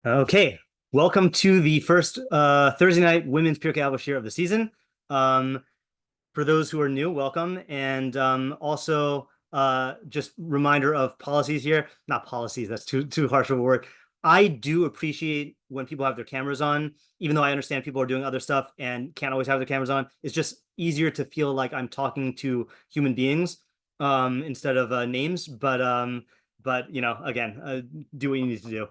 Okay, welcome to the first Thursday night women's Pirkei Avos shiur of the season. For those who are new, welcome, and also just reminder of policies here. Not policies, that's too harsh of a word. I do appreciate when people have their cameras on, even though I understand people are doing other stuff and can't always have their cameras on. It's just easier to feel like I'm talking to human beings instead of names. But again, do what you need to do.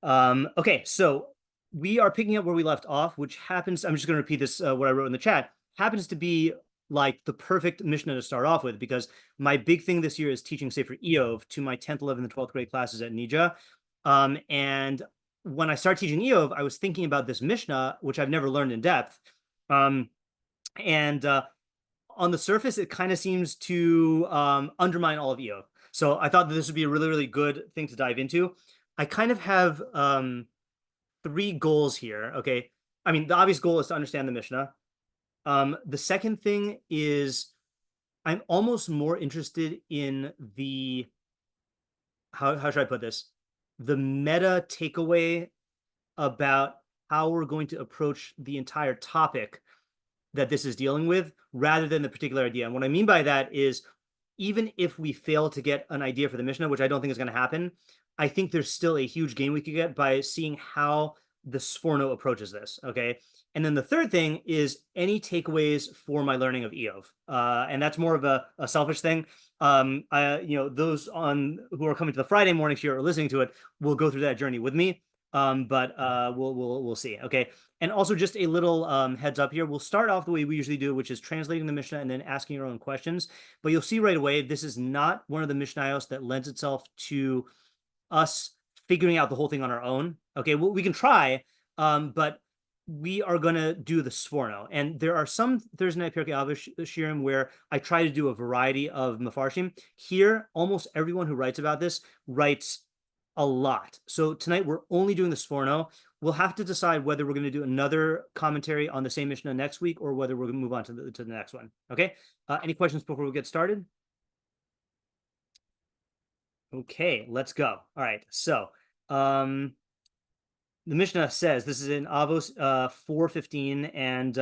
Okay, so we are picking up where we left off, which happens, I'm just going to repeat this, what I wrote in the chat, happens to be like the perfect mishnah to start off with, because my big thing this year is teaching Sefer Iyov to my 10th, 11th, and 12th grade classes at Nija. And when I started teaching Iyov, I was thinking about this mishnah, which I've never learned in depth. And on the surface, it kind of seems to undermine all of Iyov. So I thought that this would be a really, really good thing to dive into. I kind of have three goals here. Okay. I mean, the obvious goal is to understand the Mishnah. The second thing is I'm almost more interested in the, how should I put this? The meta takeaway about how we're going to approach the entire topic that this is dealing with rather than the particular idea. And what I mean by that is even if we fail to get an idea for the Mishnah, which I don't think is going to happen, I think there's still a huge gain we could get by seeing how the Sforno approaches this. Okay. And then the third thing is any takeaways for my learning of Iyov. And that's more of a selfish thing. Those on who are coming to the Friday morning shiur or listening to it will go through that journey with me. But we'll see. Okay. And also just a little heads up here. We'll start off the way we usually do, which is translating the Mishnah and then asking your own questions. But you'll see right away, this is not one of the Mishnayos that lends itself to us figuring out the whole thing on our own. Okay, well, we can try, but we are going to do the Sforno. And there are some Thursday night Pirkei Avos shiurim where I try to do a variety of mafarshim. Here, almost everyone who writes about this writes a lot. So tonight we're only doing the Sforno. We'll have to decide whether we're going to do another commentary on the same Mishnah next week or whether we're going to move on to the next one. Okay. Any questions before we get started? Okay, let's go. All right. So the Mishnah says this is in Avos 4:15, and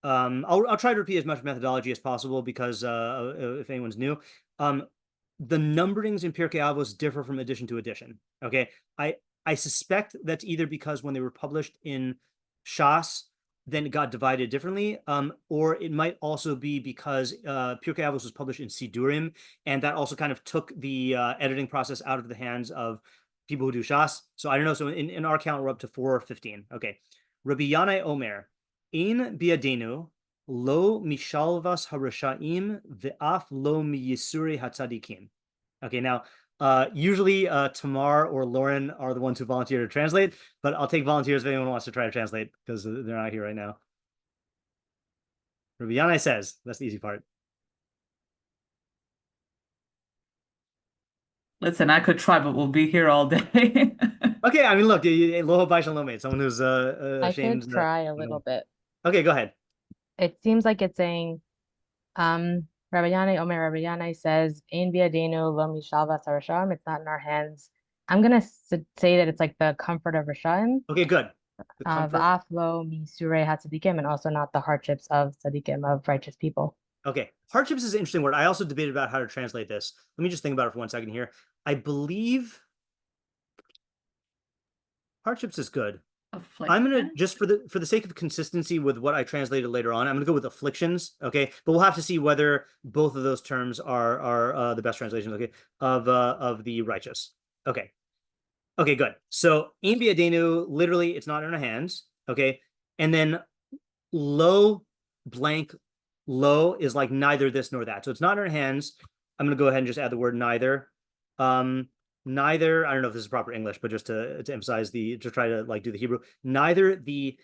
I'll try to repeat as much methodology as possible because if anyone's new. The numberings in Pirkei Avos differ from edition to edition. Okay, I suspect that's either because when they were published in Shas, then it got divided differently, or it might also be because Pirkei Avos was published in Sidurim, and that also kind of took the editing process out of the hands of people who do Shas. So I don't know. So in our count, we're up to 4:15. Okay, Rabbi Yanai Omer, Ein biadenu lo mishalvas harashaim ve'af lo miyisuri hatzadikim. Okay, now usually Tamar or Lauren are the ones who volunteer to translate, but I'll take volunteers if anyone wants to try to translate because they're not here right now. Rabbi Yanai says, that's the easy part. Listen, I could try, but we'll be here all day. Okay, I mean, look, loho bai shalom, someone who's I ashamed. could try a little bit. Okay, go ahead. It seems like it's saying, Rabbi Yanai, Omer Rabbi Yanai says, Ein biadenu lo mishalvas harasham. It's not in our hands. I'm gonna say that it's like the comfort of Rishayim. Okay, good. The comfort. V'af lo misure hatzadikim, and also not the hardships of tzadikim, of righteous people. Okay, hardships is an interesting word. I also debated about how to translate this. Let me just think about it for 1 second here. I believe hardships is good. Affliction? I'm gonna just for the sake of consistency with what I translated later on, I'm gonna go with afflictions. Okay, but we'll have to see whether both of those terms are the best translations. Okay, of the righteous. Okay, okay, good. So ein biadenu, literally, it's not in our hands. Okay, and then lo blank lo is like neither this nor that. So it's not in our hands. I'm gonna go ahead and just add the word neither. Neither, I don't know if this is proper English, but just to emphasize to try to like do the Hebrew, neither the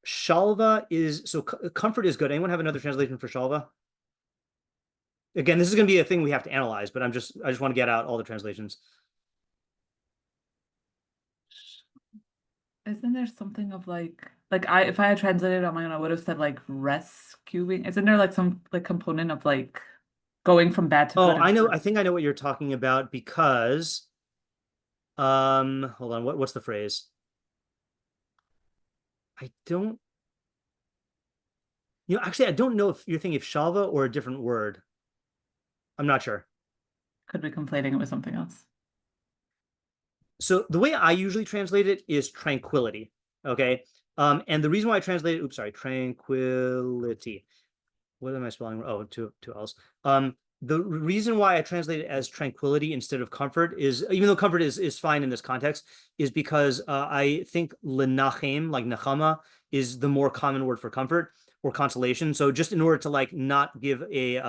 shalva is, so comfort is good. Anyone have another translation for shalva? Again, this is going to be a thing we have to analyze, but I just want to get out all the translations. Isn't there something of if I had translated on my own, I would have said like rescuing. Isn't there like some like component of like going from bad to good? Oh, I know. I think I know what you're talking about because hold on, what's the phrase? I don't. Actually, I don't know if you're thinking of shalva or a different word. I'm not sure. Could be conflating it with something else. So the way I usually translate it is tranquility. Okay. And the reason why I translate it, oops, sorry, tranquility. What am I spelling? Oh, two L's. The reason why I translate it as tranquility instead of comfort is, even though comfort is fine in this context, is because I think lenachem, like nachama, is the more common word for comfort or consolation. So just in order to like not give a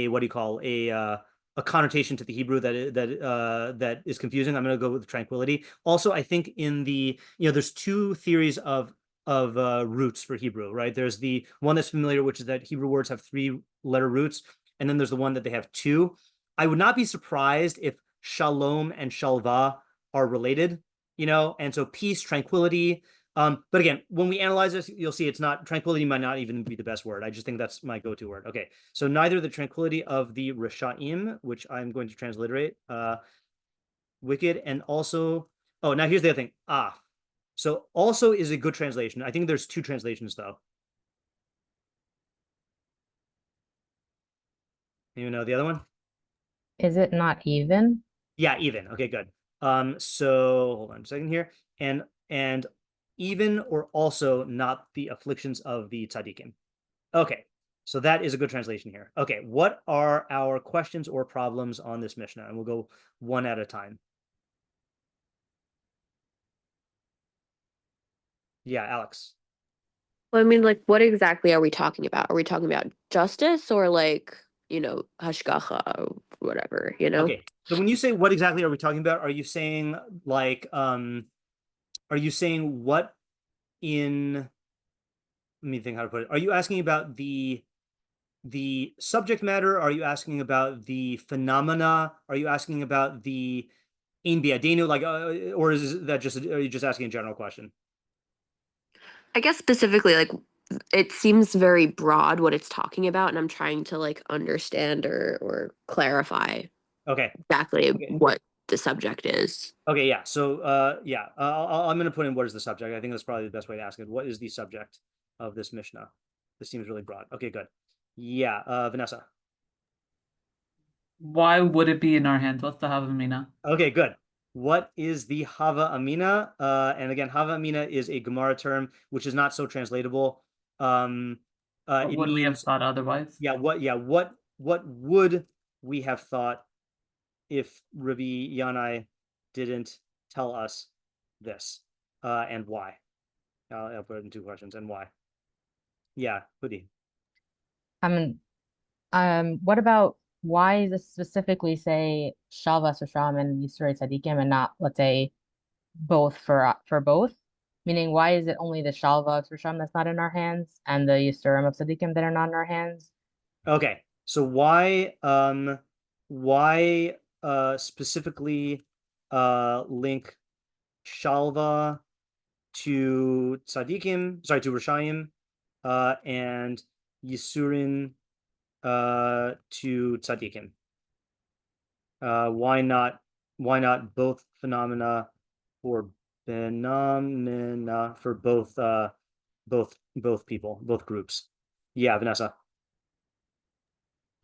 what do you call a connotation to the Hebrew that is confusing, I'm going to go with tranquility. Also, I think in the there's two theories of roots for Hebrew, right? There's the one that's familiar, which is that Hebrew words have 3-letter roots, and then there's the one that they have 2. I would not be surprised if shalom and shalva are related, and so peace, tranquility. But again, when we analyze this, you'll see it's not, tranquility might not even be the best word. I just think that's my go-to word. Okay, so neither the tranquility of the Rishaim, which I'm going to transliterate, wicked, and also, oh, now here's the other thing. So also is a good translation. I think there's 2 translations though. You know the other one? Is it not even? Yeah, even. Okay, good. So hold on a second here. And even or also not the afflictions of the tzaddikim. Okay, so that is a good translation here. Okay, what are our questions or problems on this mishnah? And we'll go one at a time. Yeah, Alex. Well, I mean, like, what exactly are we talking about? Are we talking about justice or like, hashgacha or whatever, Okay, so when you say what exactly are we talking about, are you saying like are you saying what in, let me think how to put it. Are you asking about the subject matter? Are you asking about the phenomena? Are you asking about the ein biadenu, like or is that just, are you just asking a general question? I guess specifically, like, it seems very broad what it's talking about, and I'm trying to like understand or clarify Okay. exactly Okay. what the subject is. Okay, yeah. So I'm going to put in what is the subject. I think that's probably the best way to ask it. What is the subject of this mishnah? This seems really broad. Okay, good. Yeah, Vanessa. Why would it be in our hands? What's the Havamina? Okay, good. What is the Hava Amina? And again, Hava Amina is a Gemara term which is not so translatable. It Would we have means, thought otherwise? what would we have thought if Rabbi Yanai didn't tell us this, and why? I'll put it in 2 questions, and why? Yeah, Hudi. What about, why does it specifically say Shalva Sasham and Yisrei Tzadikim and not, let's say, both for both? Meaning, why is it only the Shalva of Sasham that's not in our hands and the Yisurim of Tzadikim that are not in our hands? Okay, so why specifically link Shalva to Tzadikim, sorry, to Rishayim, and Yisurin to Tzadikim? Why not both phenomena for both people, both groups? Yeah, Vanessa.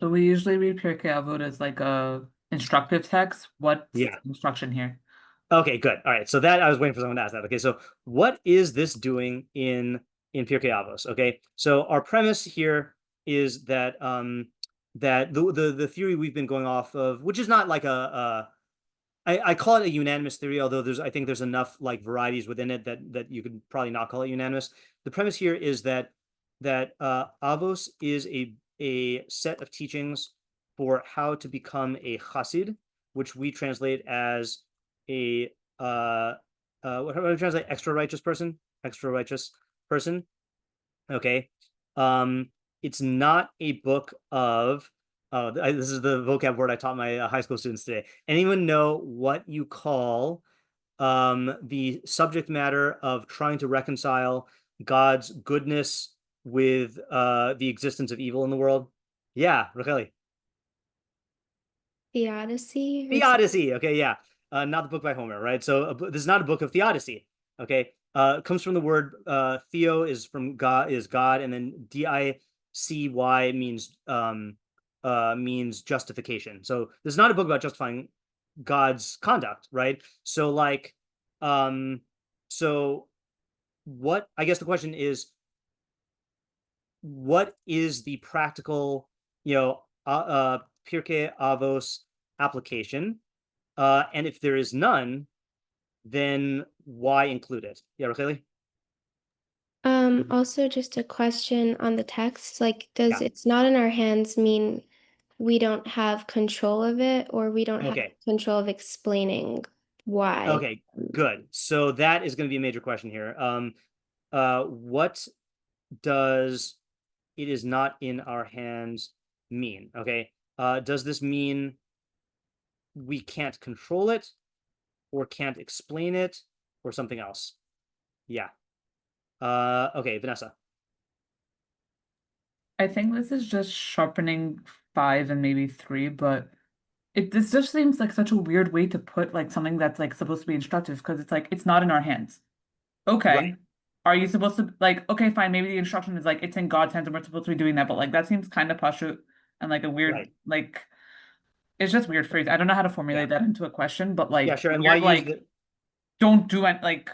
So we usually read Pirkei Avos as like a instructive text. What's Yeah. instruction here? Okay, good. All right. So that, I was waiting for someone to ask that. Okay, so what is this doing in Pirkei Avos? Okay, so our premise here is that that the theory we've been going off of, which is not like I call it a unanimous theory, although I think there's enough like varieties within it that you could probably not call it unanimous. The premise here is that Avos is a set of teachings for how to become a chassid, which we translate as a what do we translate? Extra righteous person. Okay. It's not a book of, this is the vocab word I taught my high school students today. Anyone know what you call the subject matter of trying to reconcile God's goodness with the existence of evil in the world? Yeah, Racheli. Theodicy. Theodicy. Okay, yeah. Not the book by Homer, right? So this is not a book of theodicy. Okay. comes from the word theo is from God, and then dicy means justification. So there's not a book about justifying God's conduct, right? So like, so what, I guess the question is, what is the practical, Pirkei Avos application? And if there is none, then why include it? Yeah, Racheli? Also just a question on the text, like, does Yeah. it's not in our hands mean we don't have control of it, or we don't have Okay. control of explaining why? Okay, good. So that is going to be a major question here. What does it is not in our hands mean? Okay. Does this mean we can't control it, or can't explain it, or something else? Yeah. Okay, Vanessa. I think this is just sharpening 5 and maybe 3, but this just seems like such a weird way to put like something that's like supposed to be instructive, because it's like it's not in our hands. Okay. Right. Are you supposed to like, okay, fine, maybe the instruction is like it's in God's hands and we're supposed to be doing that, but like that seems kind of pashut and like a weird Right. like it's just weird phrase. I don't know how to formulate that into a question, but like Yeah, sure. And weird, why use like the don't do it, like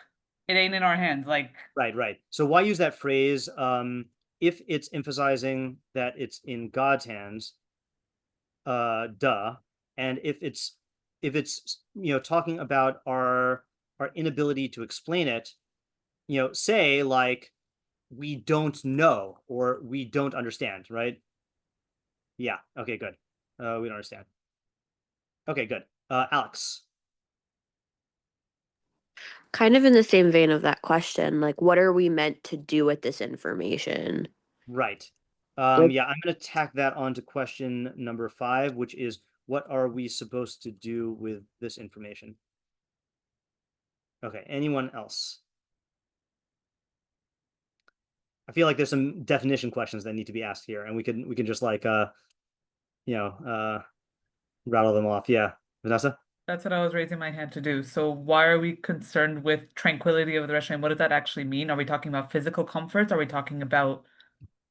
it ain't in our hands. Like right. So why use that phrase if it's emphasizing that it's in God's hands, duh. And if it's talking about our inability to explain it, say like we don't know or we don't understand, right? Yeah, okay, good. We don't understand. Okay, good. Alex. Kind of in the same vein of that question, like what are we meant to do with this information? Right. Like, Yeah, I'm going to tack that on to question number 5, which is what are we supposed to do with this information? Okay, anyone else? I feel like there's some definition questions that need to be asked here, and we can just like rattle them off. Yeah, Vanessa? that's what I was raising my hand to do. So why are we concerned with tranquility of the restaurant? What does that actually mean? Are we talking about physical comforts? Are we talking about,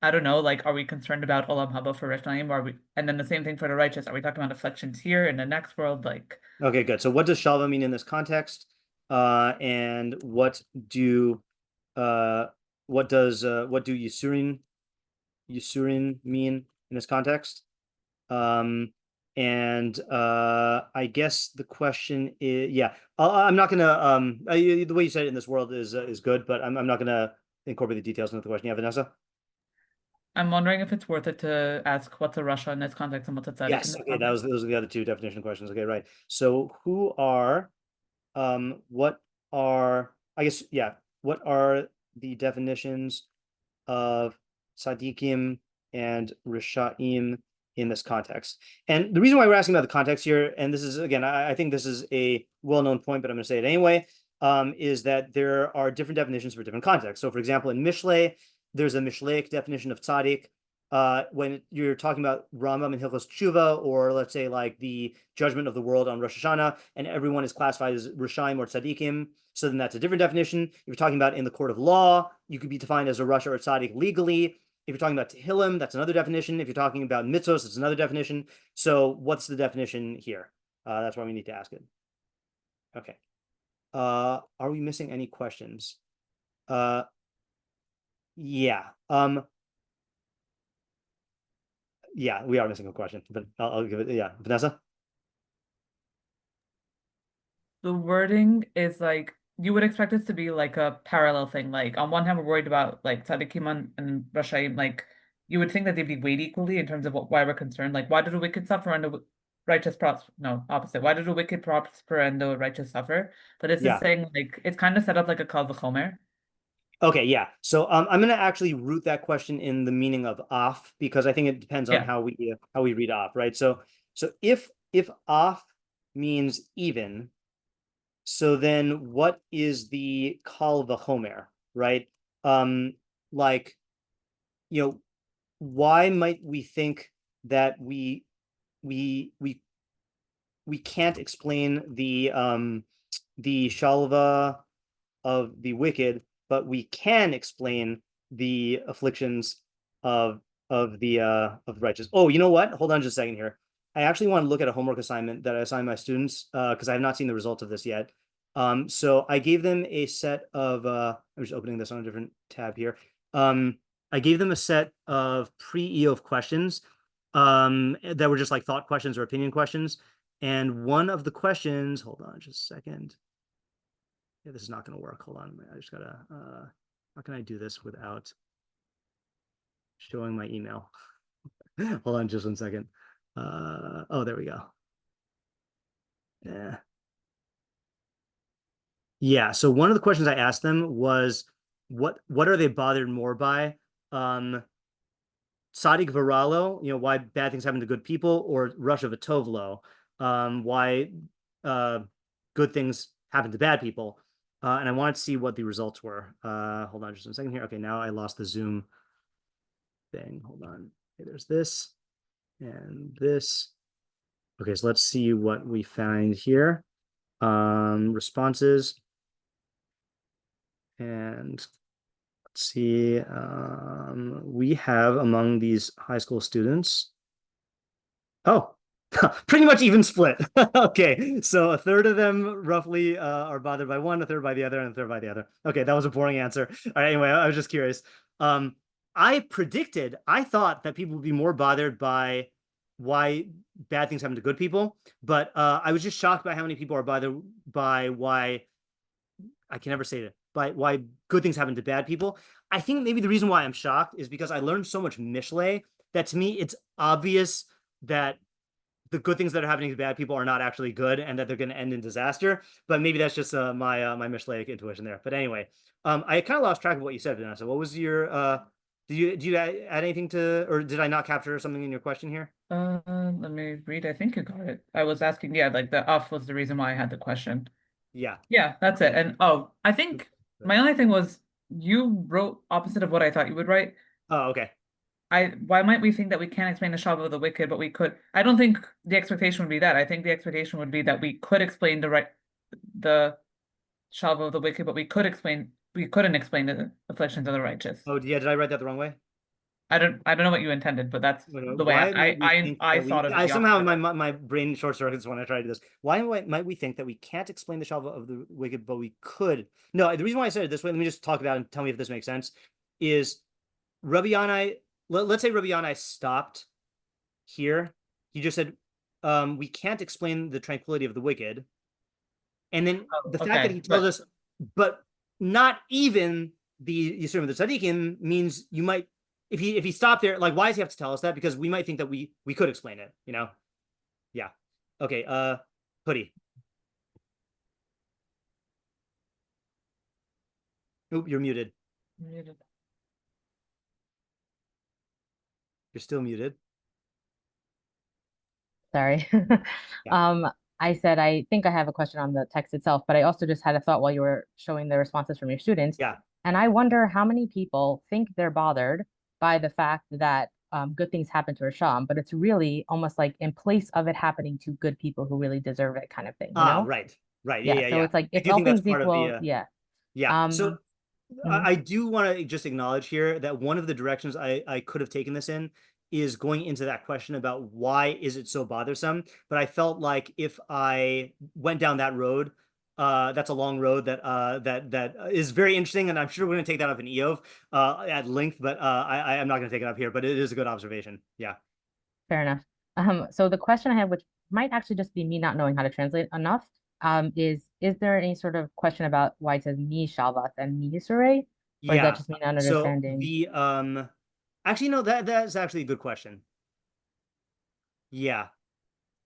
I don't know, like are we concerned about Olam Haba for Rishnaim? Are we, and then the same thing for the righteous? Are we talking about afflictions here in the next world? Like Okay, good. So what does shalva mean in this context? And what do yisurin mean in this context? And I guess the question is, yeah, I'm not gonna the way you said it in this world is good, but I'm not gonna incorporate the details into the question. Yeah, Vanessa? I'm wondering if it's worth it to ask what's a Russia in this context and what's a tzaddik in Yes, this okay, context. those are the other two definition questions. Okay, right. So what are, I guess, yeah, what are the definitions of tzaddikim and rishaim in this context? And the reason why we're asking about the context here, and this is, again, I think this is a well-known point, but I'm going to say it anyway, is that there are different definitions for different contexts. So for example, in Mishlei, there's a Mishlaic definition of tzaddik. When you're talking about Rambam and Hilchos Tshuva, or let's say like the judgment of the world on Rosh Hashanah, and everyone is classified as Rishaim or Tzaddikim, so then that's a different definition. If you're talking about in the court of law, you could be defined as a Rasha or Tzaddik legally. If you're talking about Tehillim, that's another definition. If you're talking about mitzvos, it's another definition. So what's the definition here? That's why we need to ask it. Okay. Are we missing any questions? Yeah. Yeah, we are missing a question, but I'll give it. Yeah, Vanessa? The wording is like you would expect this to be like a parallel thing. Like on one hand, we're worried about like tzaddikim and rashaim. Like you would think that they'd be weighed equally in terms of why we're concerned. Like why do the wicked suffer and the righteous prosper? No, opposite. Why do the wicked prosper and the righteous suffer? But it's just saying like it's kind of set up like a kal v'chomer. Okay, yeah. So I'm gonna actually root that question in the meaning of off, because I think it depends on Yeah. how we read off, right? So if off means even, so then what is the kal v'chomer, right? Like, why might we think that we can't explain the shalva of the wicked, but we can explain the afflictions of the righteous. Oh, you know what? Hold on just a second here. I actually want to look at a homework assignment that I assigned my students because I have not seen the results of this yet. So I gave them a set of I'm just opening this on a different tab here. I gave them a set of pre-Iyov questions that were just like thought questions or opinion questions. And one of the questions, hold on just a second. Yeah, this is not going to work. Hold on. I just gotta, how can I do this without showing my email? Hold on just 1 second. Oh, there we go. Yeah. Yeah. So one of the questions I asked them was, what are they bothered more by? Tzadik Varalo, why bad things happen to good people, or Rush of a Tovlo, why good things happen to bad people. And I wanted to see what the results were. Hold on just a second here. Okay, now I lost the Zoom thing. Hold on. Okay, there's this and this. Okay, so let's see what we find here. Responses. And let's see. We have among these high school students. Oh, pretty much even split. Okay, so a third of them roughly are bothered by one, a third by the other, and a third by the other. Okay, that was a boring answer. All right, anyway, I was just curious. I thought that people would be more bothered by why bad things happen to good people, but I was just shocked by how many people are bothered by why, I can never say it, by why good things happen to bad people. I think maybe the reason why I'm shocked is because I learned so much mishlei that to me it's obvious that the good things that are happening to bad people are not actually good and that they're going to end in disaster. But maybe that's just my Mishlaic intuition there. But anyway, I kind of lost track of what you said, Vanessa. What was your did you add anything to, or did I not capture something in your question here? Let me read. I think you got it. I was asking, yeah, like the off was the reason why I had the question. Yeah. Yeah, that's it. And I think my only thing was you wrote opposite of what I thought you would write. Oh, okay. Why might we think that we can't explain the Shalva of the wicked, but we could? I don't think the expectation would be that. I think the expectation would be that we could explain the Shalva of the wicked, but we couldn't explain the afflictions of the righteous. Oh, yeah, did I write that the wrong way? I don't know what you intended, but that's the way I thought of it. Somehow my brain short circuits when I try to do this. Why might we think that we can't explain the Shalva of the wicked, but we could? No, the reason why I said it this way, let me just talk about it and tell me if this makes sense, is Rabbi Yanai, let's say Rabbi Yanai stopped here. He just said, we can't explain the tranquility of the wicked. And then the fact that he tells us, but not even the Yisurim of the Tzaddikim means you might, if he stopped there, like, why does he have to tell us that? Because we might think that we could explain it, Yeah. Okay, Hoodie. Oop, you're muted. Muted. You're still muted. Sorry. Yeah. I said, I think I have a question on the text itself, but I also just had a thought while you were showing the responses from your students. Yeah. And I wonder how many people think they're bothered by the fact that good things happen to Rasham, but it's really almost like in place of it happening to good people who really deserve it kind of thing, you know? Right. Yeah. So it's like, if all things equal, yeah. Yeah. So mhm. I do want to just acknowledge here that one of the directions I could have taken this in is going into that question about why is it so bothersome. But I felt like if I went down that road, that's a long road that is very interesting, and I'm sure we're going to take that up in Iyov at length. But I'm not going to take it up here. But it is a good observation. Yeah. Fair enough. So the question I have, which might actually just be me not knowing how to translate enough, is there any sort of question about why it says mi shalvat and mi yisurei? Or is that just me not understanding? So the actually, no, that's actually a good question. Yeah.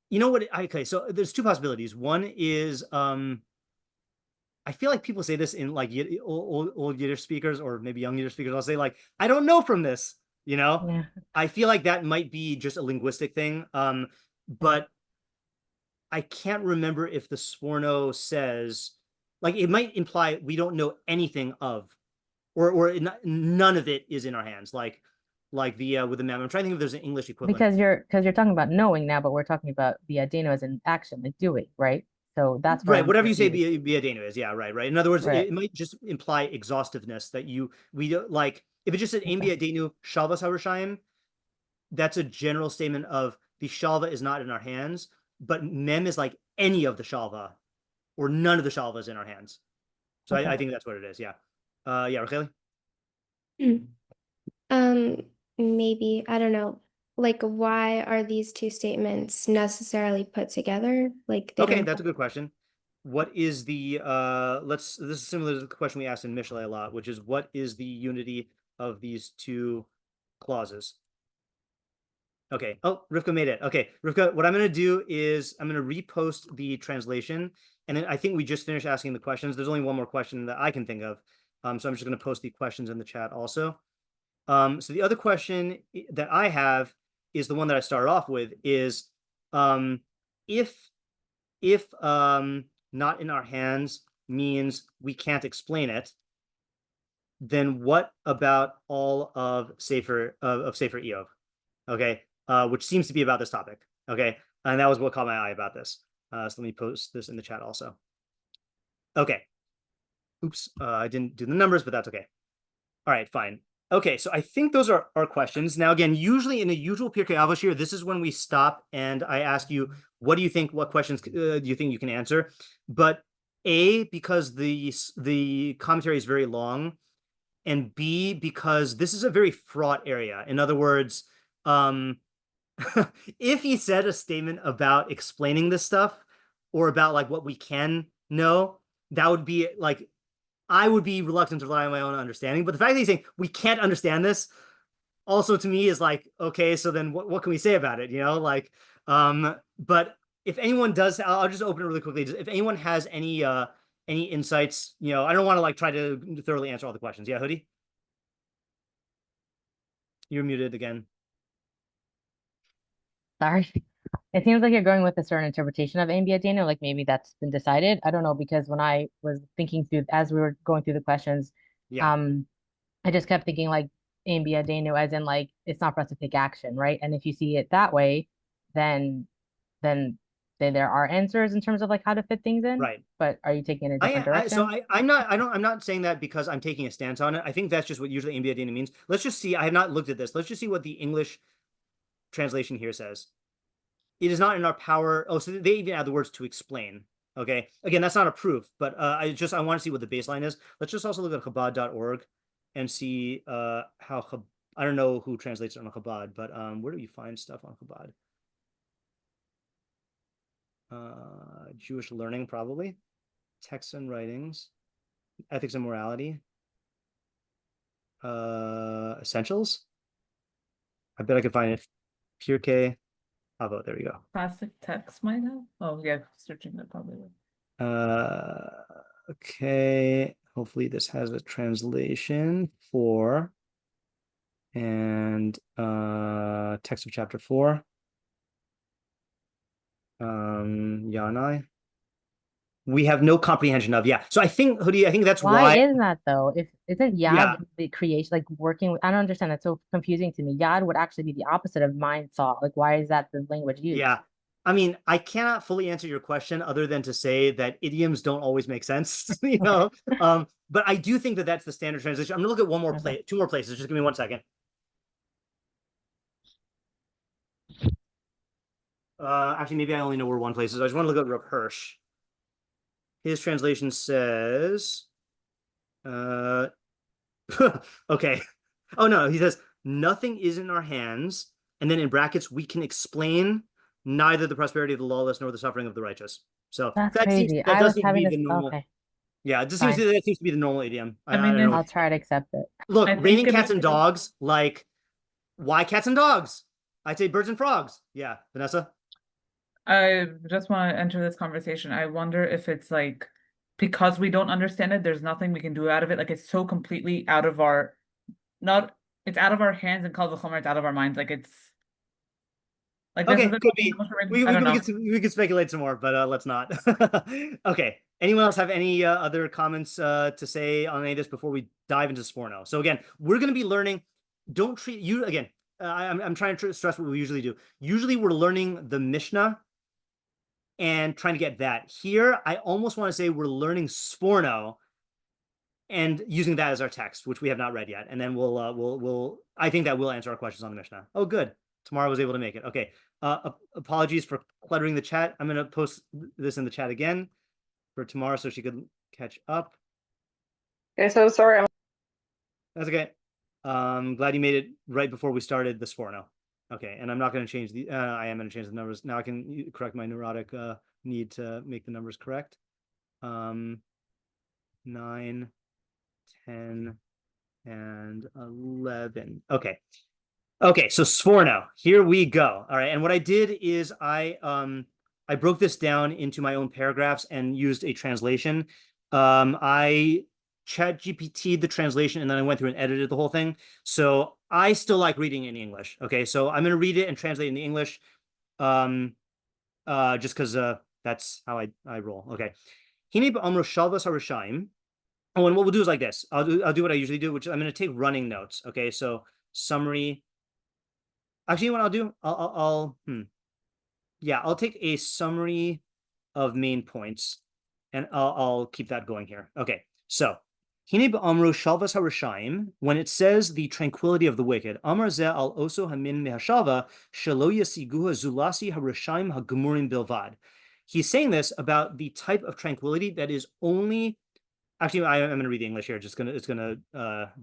You know what? Okay, so there's two possibilities. One is I feel like people say this in like old Yiddish speakers or maybe young Yiddish speakers. I'll say like, I don't know from this, Yeah. I feel like that might be just a linguistic thing. But I can't remember if the Sforno says, like, it might imply we don't know anything of, or none of it is in our hands. Like the with the mem. I'm trying to think if there's an English equivalent. Because you're talking about knowing now, but we're talking about the adeno as an action, like doing, right? So that's where Right, I'm whatever you say confused. biadenu is, yeah, right. In other words, Right. it might just imply exhaustiveness that we don't like if it just said ein biadenu shalvas harushaim, that's a general statement of the shalva is not in our hands, but mem is like any of the shalva or none of the shalva is in our hands. So Okay. I think that's what it is. Yeah. Yeah, Racheli? Maybe, I don't know. Like, why are these two statements necessarily put together? Like, they Okay, don't that's a good question. What is the this is similar to the question we asked in Mishlei a lot, which is what is the unity of these two clauses? Okay. Oh, Rivka made it. Okay, Rivka, what I'm going to do is I'm going to repost the translation, and then I think we just finished asking the questions. There's only one more question that I can think of, so I'm just going to post the questions in the chat also. So the other question that I have is the one that I started off with is if not in our hands means we can't explain it, then what about all of Sefer Iyov? Okay, which seems to be about this topic. Okay, and that was what caught my eye about this. So let me post this in the chat also. Okay. Oops, I didn't do the numbers, but that's okay. All right, fine. Okay, so I think those are our questions. Now, again, usually in a usual Pirkei Avos shiur, this is when we stop and I ask you, what do you think? What questions do you think you can answer? But A, because the commentary is very long, and B, because this is a very fraught area. In other words, if he said a statement about explaining this stuff or about like what we can know, that would be like I would be reluctant to rely on my own understanding. But the fact that he's saying we can't understand this also to me is like, okay, so then what can we say about it? You know, like, but if anyone does, I'll just open it really quickly. If anyone has any insights, you know, I don't want to like try to thoroughly answer all the questions. Yeah, Hoodie? You're muted again. Sorry. It seems like you're going with a certain interpretation of Ein Biadenu, like maybe that's been decided. I don't know, because when I was thinking through, as we were going through the questions, Yeah. I just kept thinking like Ein Biadenu as in like it's not for us to take action, right? And if you see it that way, then then there are answers in terms of like how to fit things in. Right. But are you taking a different direction? I'm not saying that because I'm taking a stance on it. I think that's just what usually Ein Biadenu means. Let's just see. I have not looked at this. Let's just see what the English translation here says. It is not in our power. Oh, so they even add the words to explain. Okay. Again, that's not a proof, but I want to see what the baseline is. Let's just also look at Chabad.org and see how I don't know who translates it on Chabad, but where do you find stuff on Chabad? Jewish Learning, probably. Texts and Writings, Ethics and Morality, Essentials. I bet I could find it. Pirkei Avos. There we go. Classic text might have. Oh yeah, searching that probably would. Okay. Hopefully this has a translation for and text of chapter 4. Yanai. We have no comprehension of, yeah. So I think, Hoodie, I think that's Why why. is that though? If isn't Yeah. Yad the creation, like working with, I don't understand. That's so confusing to me. Yad would actually be the opposite of mind thought. Like, why is that the language used? Yeah. I mean, I cannot fully answer your question other than to say that idioms don't always make sense, you know. But I do think that that's the standard translation. I'm gonna look at one more Okay. two more places. Just give me 1 second. Actually, maybe I only know where one place is. I just want to look at Rav Hirsch. His translation says, okay. Oh no, he says nothing is in our hands, and then in brackets we can explain neither the prosperity of the lawless nor the suffering of the righteous. So That's that crazy. that I does was seem to having be this. the normal. Okay, Yeah, it just fine. that seems to be the normal idiom. I mean, don't know. I'll try to accept it. Look, I think raining it cats is- and dogs, like why cats and dogs? I'd say birds and frogs. Yeah, Vanessa. I just want to enter this conversation. I wonder if it's like because we don't understand it, there's nothing we can do out of it. Like it's so completely out of our it's out of our hands and called the chomer, it's out of our minds. Like it's like Okay, this is could be. I don't know. We could speculate some more, but let's not. Okay. Anyone else have any other comments to say on any of this before we dive into Sforno? So again, we're going to be learning. Don't treat you again. I'm trying to stress what we usually do. Usually, we're learning the mishnah and trying to get that. Here, I almost want to say we're learning Sforno and using that as our text, which we have not read yet. And then I think that will answer our questions on the Mishnah. Oh, good. Tamara was able to make it. Okay. Apologies for cluttering the chat. I'm going to post this in the chat again for Tamara so she could catch up. Okay, so sorry. That's okay. Glad you made it right before we started the Sforno. Okay, and I'm not going to change the. I am going to change the numbers now. I can correct my neurotic need to make the numbers correct. 9, 10, and 11. Okay. Okay, so Sforno. Here we go. All right, and what I did is I broke this down into my own paragraphs and used a translation. I ChatGPT'd the translation and then I went through and edited the whole thing. So I still like reading in English. Okay, so I'm going to read it and translate in the English, just because that's how I roll. Okay. Hine ba'amro shalvas harushaim. Oh, and what we'll do is like this. I'll do what I usually do, which I'm going to take running notes. Okay, so summary. Actually, what I'll do, I'll take a summary of main points, and I'll keep that going here. Okay, so Hine ba'amro shalvas harushaim, when it says the tranquility of the wicked, Amar zeh al oso hamin mehashalva shelo yasiguha zulasi harushaim hagemurim bilvad. He's saying this about the type of tranquility that is only. Actually, I'm going to read the English here. It's gonna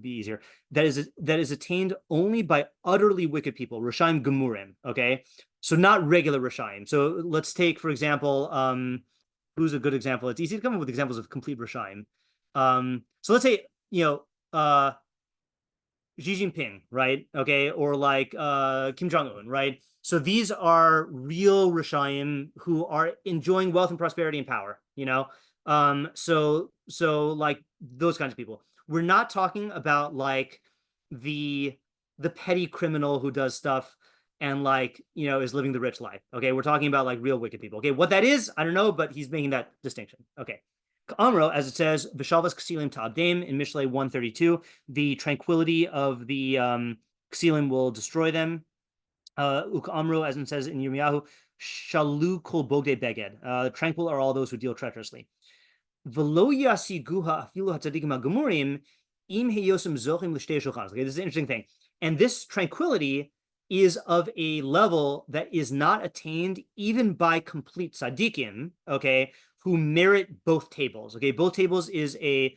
be easier. That is attained only by utterly wicked people. Rashaim gemurim. Okay, so not regular Rashaim. So let's take, for example, who's a good example? It's easy to come up with examples of complete Rashaim. So let's say Xi Jinping, right? Okay, or like Kim Jong-un, right? So these are real Rashaim who are enjoying wealth and prosperity and power. So like those kinds of people. We're not talking about like the petty criminal who does stuff and like is living the rich life. Okay, we're talking about like real wicked people. Okay, what that is, I don't know, but he's making that distinction. Okay. Amro, as it says, Vishalvas Ksilim Ta'abdim in Mishlei 132, the tranquility of the Ksilim will destroy them. Amro, as it says in Yirmiyahu, Shalu Kol Bogde Beged. Tranquil are all those who deal treacherously. Okay, this is an interesting thing. And this tranquility is of a level that is not attained even by complete tzaddikim, okay, who merit both tables. Okay, both tables is a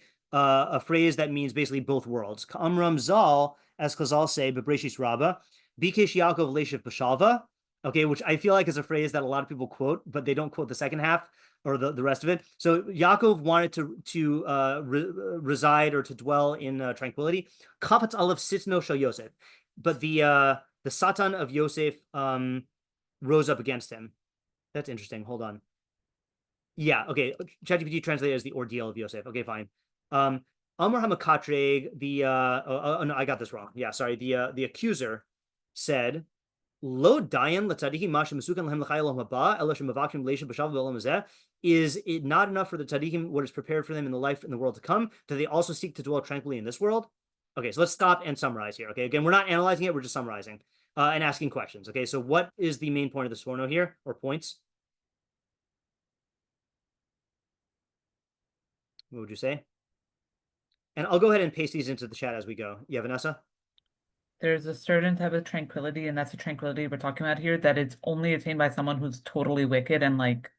phrase that means basically both worlds. Ka'amram zal, as Chazal say, Bebreshis Rabbah, Bikesh Yaakov Leshev B'Shalva, okay, which I feel like is a phrase that a lot of people quote, but they don't quote the second half or the rest of it. So Yaakov wanted to reside or to dwell in tranquility. Kapatz Aleph Sitno Shel Yosef, but the Satan of Yosef rose up against him. That's interesting. Hold on. Yeah, okay. ChatGPT translated as the ordeal of Yosef. Okay, fine. Amar Hamakatreg, no, I got this wrong. Yeah, sorry. The accuser said, Lo dayan l'tzadikim masha mesukan lahem l'chayil haba ela shemavakim leisha b'shav v'olam hazeh. Is it not enough for the tzadikim what is prepared for them in the life in the world to come? Do they also seek to dwell tranquilly in this world? Okay, so let's stop and summarize here. Okay, again, we're not analyzing it; we're just summarizing and asking questions. Okay, so what is the main point of the Sforno here, or points? What would you say? And I'll go ahead and paste these into the chat as we go. Yeah, Vanessa? There's a certain type of tranquility, and that's the tranquility we're talking about here, that it's only attained by someone who's totally wicked and like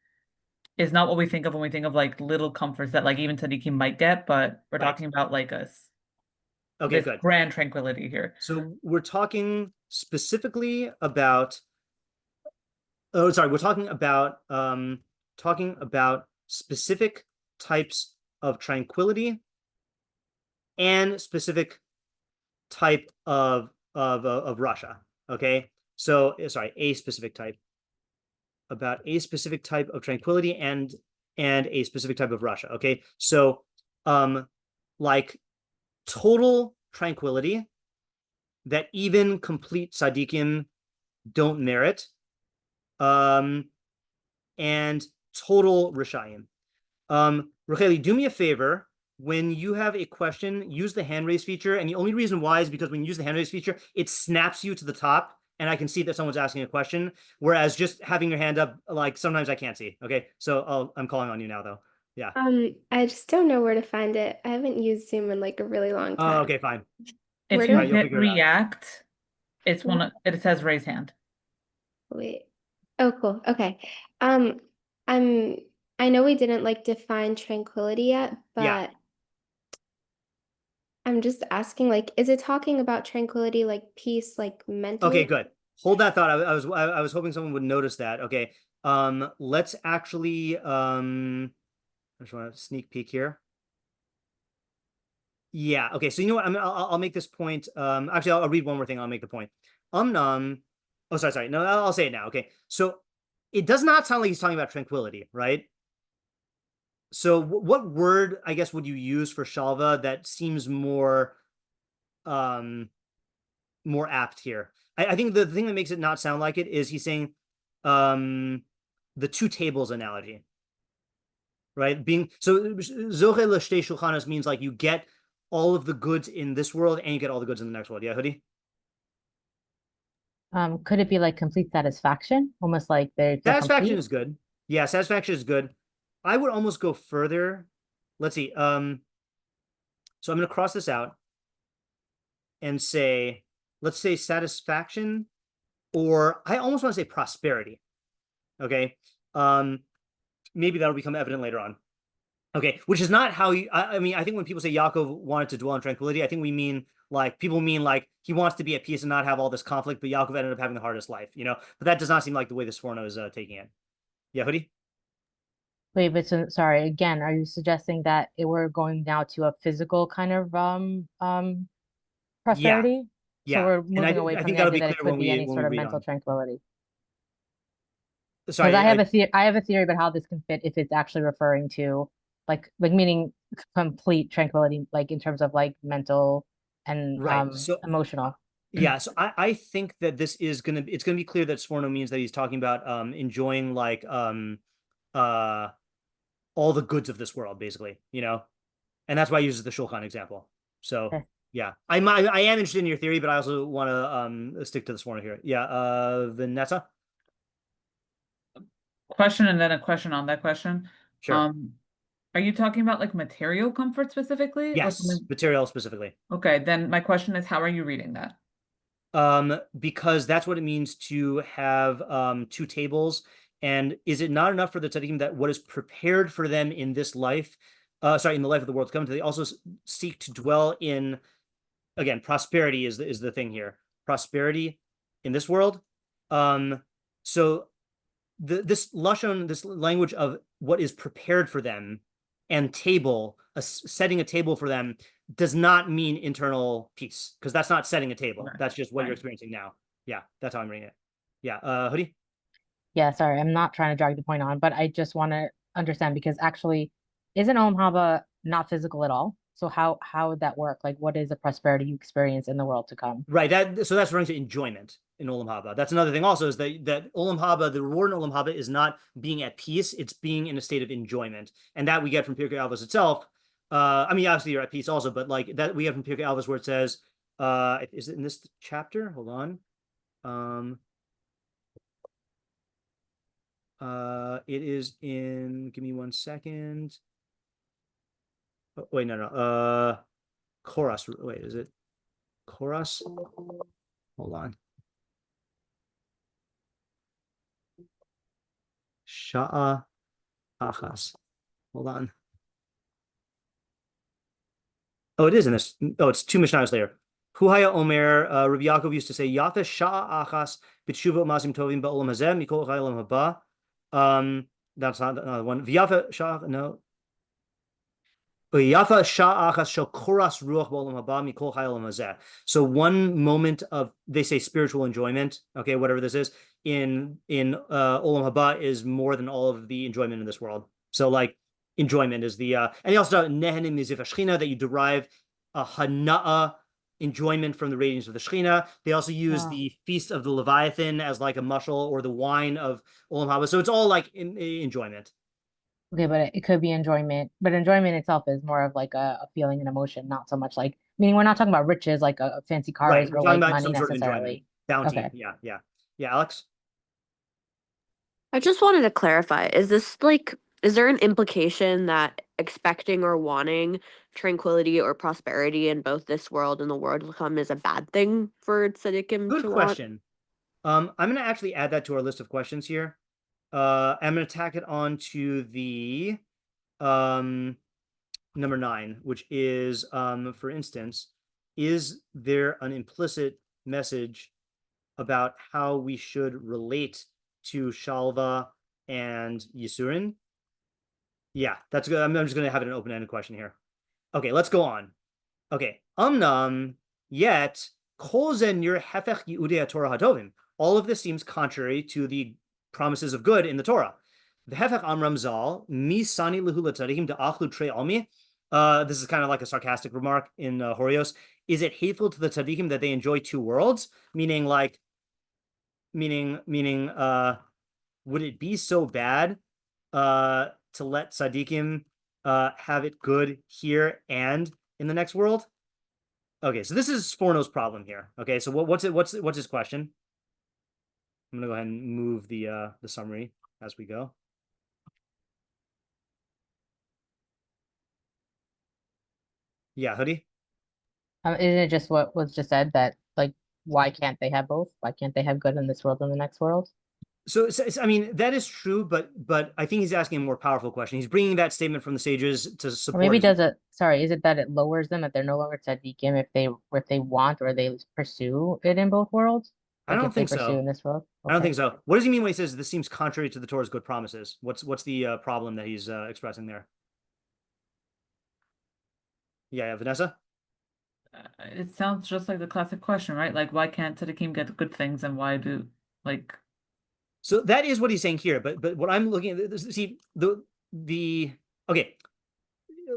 is not what we think of when we think of like little comforts that like even tzaddikim might get, but we're talking about like this good grand tranquility here. So we're talking specifically about we're talking about specific types of tranquility and specific type of Russia. Okay, so sorry, a specific type, about a specific type of tranquility and a specific type of Russia. Okay, so like total tranquility that even complete tzaddikim don't merit, and total rishayim. Racheli, do me a favor. When you have a question, use the hand raise feature. And the only reason why is because when you use the hand raise feature, it snaps you to the top and I can see that someone's asking a question. Whereas just having your hand up, like sometimes I can't see. Okay, so I'm calling on you now, though. Yeah. I just don't know where to find it. I haven't used Zoom in like a really long Oh, time. okay, fine. If Where you do Alright, you'll hit figure it out. react, it's it says raise hand. Wait. Oh, cool. Okay. I'm I know we didn't like define tranquility yet, Yeah. but I'm just asking, like, is it talking about tranquility, like peace, like mentally? Okay, good. Hold that thought. I was hoping someone would notice that. Okay. Let's actually I just want to sneak peek here. Yeah. Okay. So you know what? I'll make this point. Actually, I'll read one more thing. I'll make the point. Oh, sorry. No, I'll say it now. Okay. So it does not sound like he's talking about tranquility, right? So what word, I guess, would you use for shalva that seems more apt here? I think the thing that makes it not sound like it is he's saying the two tables analogy, right? Being so zoche l'shtei shulchanos means like you get all of the goods in this world and you get all the goods in the next world. Yeah, Hoodie? Could it be like complete satisfaction? Almost like they're Satisfaction complete? is good. Yeah, satisfaction is good. I would almost go further. Let's see. So I'm going to cross this out and say, let's say satisfaction, or I almost want to say prosperity. Okay. Maybe that'll become evident later on. Okay, which is not how you. I mean, I think when people say Yaakov wanted to dwell in tranquility, I think we mean like people mean like he wants to be at peace and not have all this conflict. But Yaakov ended up having the hardest life, you know. But that does not seem like the way the Sforno is taking it. Yeah, Hoodie. Wait, but so, sorry, again, are you suggesting that we're going now to a physical kind of prosperity? So Yeah, we're and moving away I from think the that'll idea be that it clear could when be any we sort of read mental on. tranquility. Because Sorry, I have a theory about how this can fit if it's actually referring to like meaning complete tranquility, like in terms of like mental and right. So emotional. yeah, so I think that this is it's gonna be clear that Sforno means that he's talking about enjoying like uh all the goods of this world, basically, you know, and that's why he uses the Shulchan example. So Okay. yeah, I am interested in your theory, but I also want to stick to the Sforno here. Yeah, Vanessa. Question and then a question on that question. Sure. Are you talking about like material comfort specifically? Or Yes, something? material specifically. Okay, then my question is, how are you reading that? Because that's what it means to have two tables. And is it not enough for the tzaddikim that what is prepared for them in this life, in the life of the world to come to, they also seek to dwell in, again, prosperity is the thing here. Prosperity in this world. So this lashon, this language of what is prepared for them, and table, setting a table for them, does not mean internal peace, because that's not setting a table. Okay, that's just what you're fine. experiencing now. Yeah, that's how I'm reading it. Yeah, Hoodie. Yeah, sorry, I'm not trying to drag the point on, but I just want to understand because actually, isn't Olam Haba not physical at all? So how would that work? Like, what is the prosperity you experience in the world to come? Right. So that's referring to enjoyment in Olam Haba. That's another thing. Also, is that Olam Haba, the reward in Olam Haba, is not being at peace; it's being in a state of enjoyment, and that we get from Pirkei Avos itself. I mean, obviously you're at peace also, but like that we get from Pirkei Avos where it says, is it in this chapter? Hold on. It is in. Give me 1 second. Oh, wait, no. Chorus. Wait, is it chorus? Hold on. Sha'a achas. Hold on. Oh, it is in this. Oh, it's two mishnahs later. Huhaya Omer, Rabbi Yaakov used to say, Yafa sha'a achas b'tshuva masim tovim ba'olam hazeh mikol chayolam haba. That's not another one. V'yafa sha'a, no. Yafa sha'a achas shel koras ruach ba'olam haba mikol chayolam hazeh. So one moment of, they say, spiritual enjoyment, okay, whatever this is, in olam haba is more than all of the enjoyment in this world. So like, enjoyment is the and he also talks nehenim mizif hashchina, that you derive a hana'a, enjoyment, from the radiance of the Shechina. They also use the feast of the Leviathan as like a mushal, or the wine of Olam Haba. So it's all like enjoyment. Okay, but it could be enjoyment, but enjoyment itself is more of like a feeling and emotion, not so much like meaning we're not talking about riches like fancy cars Right. We're or talking like about money some sort of necessarily. enjoyment. Bounty. Okay. Yeah. Alex? I just wanted to clarify, is this like, is there an implication that expecting or wanting tranquility or prosperity in both this world and the world to come is a bad thing for tzaddikim Good to want? question. I'm going to actually add that to our list of questions here. I'm going to tack it on to the number 9, which is, for instance, is there an implicit message about how we should relate to shalva and yisurin? Yeah, that's good. I'm just going to have it an open-ended question here. Okay, let's go on. Okay, yet kol ze nir hefech yiudei Torah hatovim. All of this seems contrary to the promises of good in the Torah. The hefech amram zal mi sani lehu latzadim da'achlu trei almi. This is kind of like a sarcastic remark in Horios. Is it hateful to the tzaddikim that they enjoy 2 worlds? Meaning, would it be so bad to let tzaddikim have it good here and in the next world? Okay, so this is Sforno's problem here. Okay, so what's his question? I'm gonna go ahead and move the summary as we go. Yeah, Hoodie. Isn't it just what was just said that like why can't they have both? Why can't they have good in this world and the next world? So I mean, that is true, but I think he's asking a more powerful question. He's bringing that statement from the sages to Or support. maybe does it? Sorry, is it that it lowers them that they're no longer tzaddikim if they want or they pursue it in both worlds? I Like don't if they think pursue so. in this world? I don't Okay. think so. What does he mean when he says this seems contrary to the Torah's good promises? What's the problem that he's expressing there? Yeah, Vanessa? It sounds just like the classic question, right? Like, why can't tzaddikim get good things, and why do like? So that is what he's saying here. But what I'm looking at, see the okay.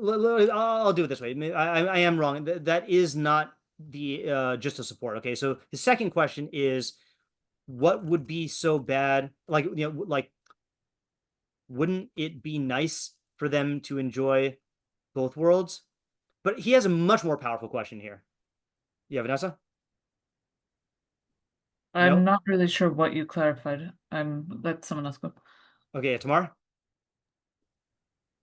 I'll do it this way. I am wrong. That is not the just a support. Okay, so the second question is, what would be so bad? Like, like, wouldn't it be nice for them to enjoy both worlds? But he has a much more powerful question here. Yeah, Vanessa? I'm No? not really sure what you clarified. Let someone else go. Okay, Tamar?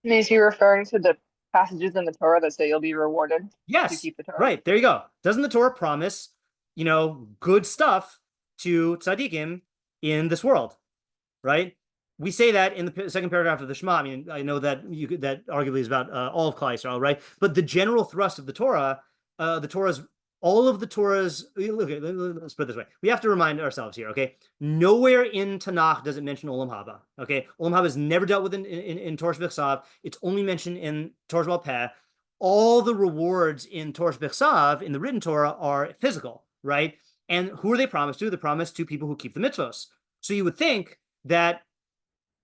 Is he referring to the passages in the Torah that say you'll be rewarded if you Yes, keep the Torah? right. There you go. Doesn't the Torah promise, good stuff to tzaddikim in this world, right? We say that in the second paragraph of the Shema. I mean, I know that that arguably is about all of Klal Yisrael, right? But the general thrust of the Torah, all of the Torah's. Look, let's put it this way: we have to remind ourselves here, okay? Nowhere in Tanakh does it mention Olam Haba. Okay, Olam Haba is never dealt with in Torah B'chsav. It's only mentioned in Torah Sheba'al Peh. All the rewards in Torah B'chsav, in the written Torah, are physical, right? And who are they promised to? They're promised to people who keep the mitzvos. So you would think that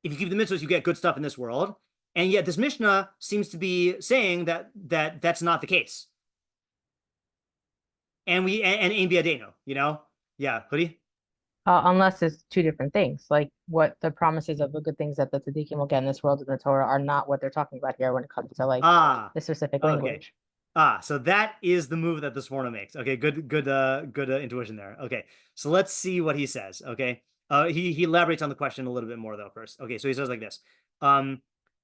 if you keep the mitzvahs, you get good stuff in this world. And yet this Mishnah seems to be saying that that's not the case. And Ein Biadeno, Yeah, Hoodie? Unless it's 2 different things. Like what the promises of the good things that the tzaddikim will get in this world in the Torah are not what they're talking about here when it comes to like the specific language. So that is the move that the Sforno makes. Okay, good intuition there. Okay, so let's see what he says. Okay, he elaborates on the question a little bit more though first. Okay, so he says like this.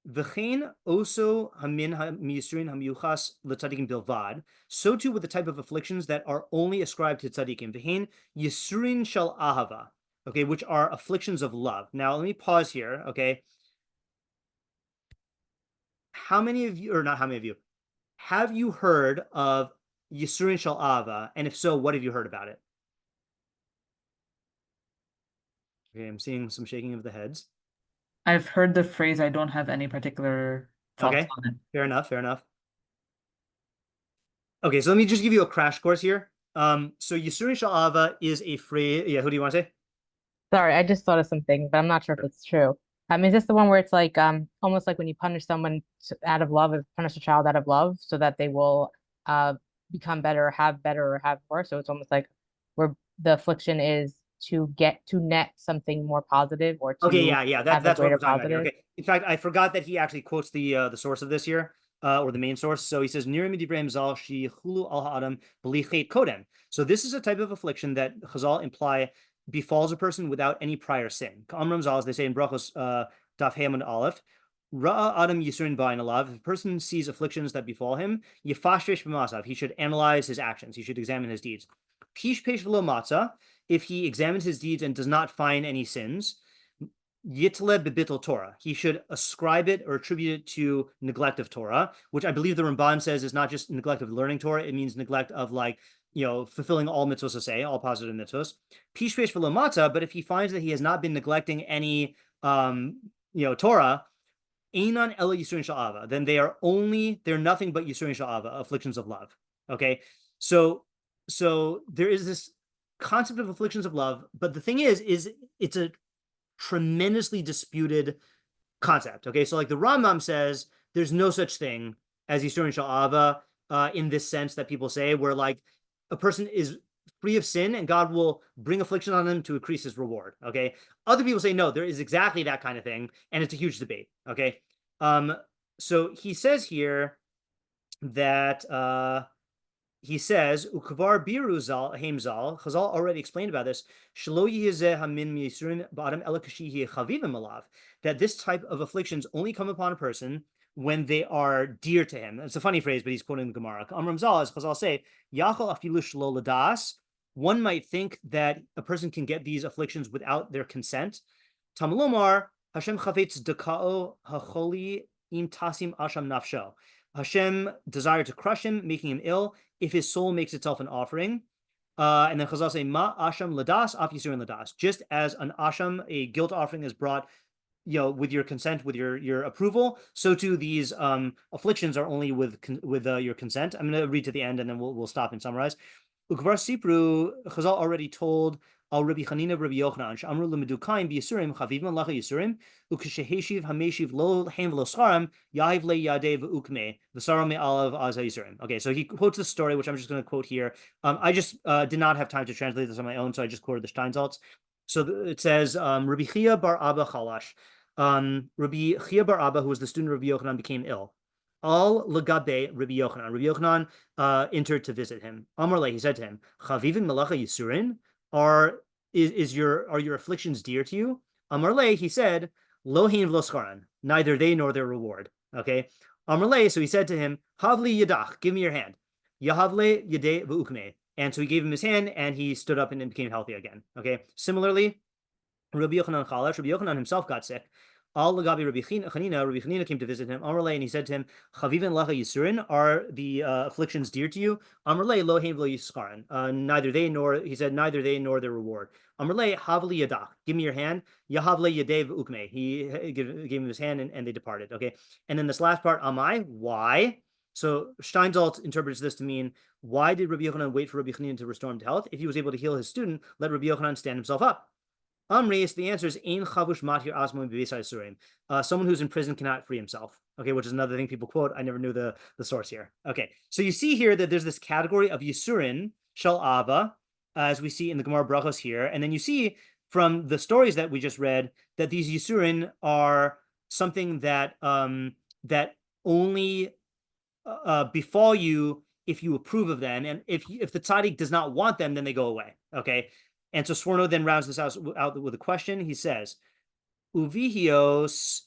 V'chein oso hamin miyisurin hamiyuchas l'tzadikim bilvad. So too with the type of afflictions that are only ascribed to tzadikim. V'chein yisurin shel ahava. Okay, which are afflictions of love. Now let me pause here. Okay, how many of you, or not how many of you, have you heard of Yisurin Shel Ava? And if so, what have you heard about it? Okay, I'm seeing some shaking of the heads. I've heard the phrase. I don't have any particular thoughts on it. Fair enough. Okay, so let me just give you a crash course here. So Yisurin Shel Ava is a phrase. Yeah, who do you want to say? Sorry, I just thought of something, but I'm not sure if it's true. Is this the one where it's like almost like when you punish someone out of love, or punish a child out of love, so that they will become better, or have more? So it's almost like where the affliction is to get to net something more positive, or to Okay, yeah, have a that's what we're greater talking about here. positive. Okay, in fact, I forgot that he actually quotes the source of this here. or the main source. So he says, Nirim divrei Chazal shi chulu al ha'adam b'li chet kodem. So this is a type of affliction that Chazal imply befalls a person without any prior sin. Ka'amram zal, as they say in Brachos Daf Hey Amud Aleph, Ra'a Adam Yisurin Ba'in Alav. If a person sees afflictions that befall him, Yefashresh b'masav. He should analyze his actions. He should examine his deeds. Pish pesh v'lo matzah. If he examines his deeds and does not find any sins, Yitle b'bitl Torah. He should ascribe it or attribute it to neglect of Torah, which I believe the Ramban says is not just neglect of learning Torah. It means neglect of fulfilling all mitzvos to say, all positive mitzvos. Pish pesh v'lo matzah. But if he finds that he has not been neglecting any Torah, Einan ela Yisurin Sha'ava, then they're nothing but Yisurin Sha'ava, afflictions of love. Okay, so there is this concept of afflictions of love, but the thing is it's a tremendously disputed concept. Okay, so like the Rambam says, there's no such thing as Yisurin Sha'ava in this sense that people say, where like a person is free of sin and God will bring affliction on them to increase his reward. Okay. Other people say, no, there is exactly that kind of thing. And it's a huge debate. Okay. So he says here that, he says, Ukvar biru zal heimzal, Chazal already explained about this, that this type of afflictions only come upon a person when they are dear to him. It's a funny phrase, but he's quoting the Gemara. Amram zal, as Chazal say, Yachal afilu shlo ladas. One might think that a person can get these afflictions without their consent. Tamlomar, Hashem chavetz dekao hacholi im tasim asham nafsho. Hashem desired to crush him, making him ill, if his soul makes itself an offering. And then Chazal say, Ma asham ladas, af yisurin ladas. Just as an asham, a guilt offering, is brought with your consent, with your approval, so too these afflictions are only with your consent. I'm going to read to the end and then we'll stop and summarize. Ukvar Sipru, Chazal already told Al Rabbi Chanina, Rabbi Yochanan, Shamru Lemedukayim B'Yisurim, Chaviv Malacha Yisurim, Ukesheheshiv Hameshiv Lo Haim V'Lo Scharam, Yahiv Le Yadeh V'Ukme, V'Saram Me'alav Az HaYisurim. Okay, so he quotes the story, which I'm just going to quote here. I just did not have time to translate this on my own, so I just quoted the Steinsaltz. So it says, Rabbi Chia bar Abba Chalash. Rabbi Chia bar Abba, who was the student of Rabbi Yochanan, became ill. Al Lagabe Rabbi Yochanan. Rabbi Yochanan entered to visit him. Amarle, he said to him, Chavivin Malacha Yisurin, are your afflictions dear to you? Amarle, he said, Lohin v'loskaran, neither they nor their reward. Okay. Amarle, so he said to him, Havli yadach, give me your hand. Yahavle yadeh v'ukme. And so he gave him his hand and he stood up and became healthy again. Okay. Similarly, Rabbi Yochanan Chalash, Rabbi Yochanan himself got sick. Al Lagabi Rabbi Chanina came to visit him. Amarle, and he said to him, Chavivin Lacha Yisurin, are the afflictions dear to you? Amarle, Lo Heim V'Lo Yiskaran. Neither they nor their reward. Amarle, Havli Yadach, give me your hand. Yahavle Yadev Ukme. He gave him his hand and they departed. Okay. And then this last part, Amai, why? So Steinsaltz interprets this to mean, why did Rabbi Yochanan wait for Rabbi Chanina to restore him to health? If he was able to heal his student, let Rabbi Yochanan stand himself up. Amris, the answer is Ein Chavush Matir Asmo B'Beis HaYisurim. Someone who's in prison cannot free himself. Okay, which is another thing people quote. I never knew the source here. Okay, so you see here that there's this category of Yisurin, Shal Ava, as we see in the Gemara Brachos here, and then you see from the stories that we just read that these Yisurin are something that that only befall you if you approve of them, and if the tzaddik does not want them, then they go away. Okay. And so Sforno then rounds this out with a question. He says, Uvihios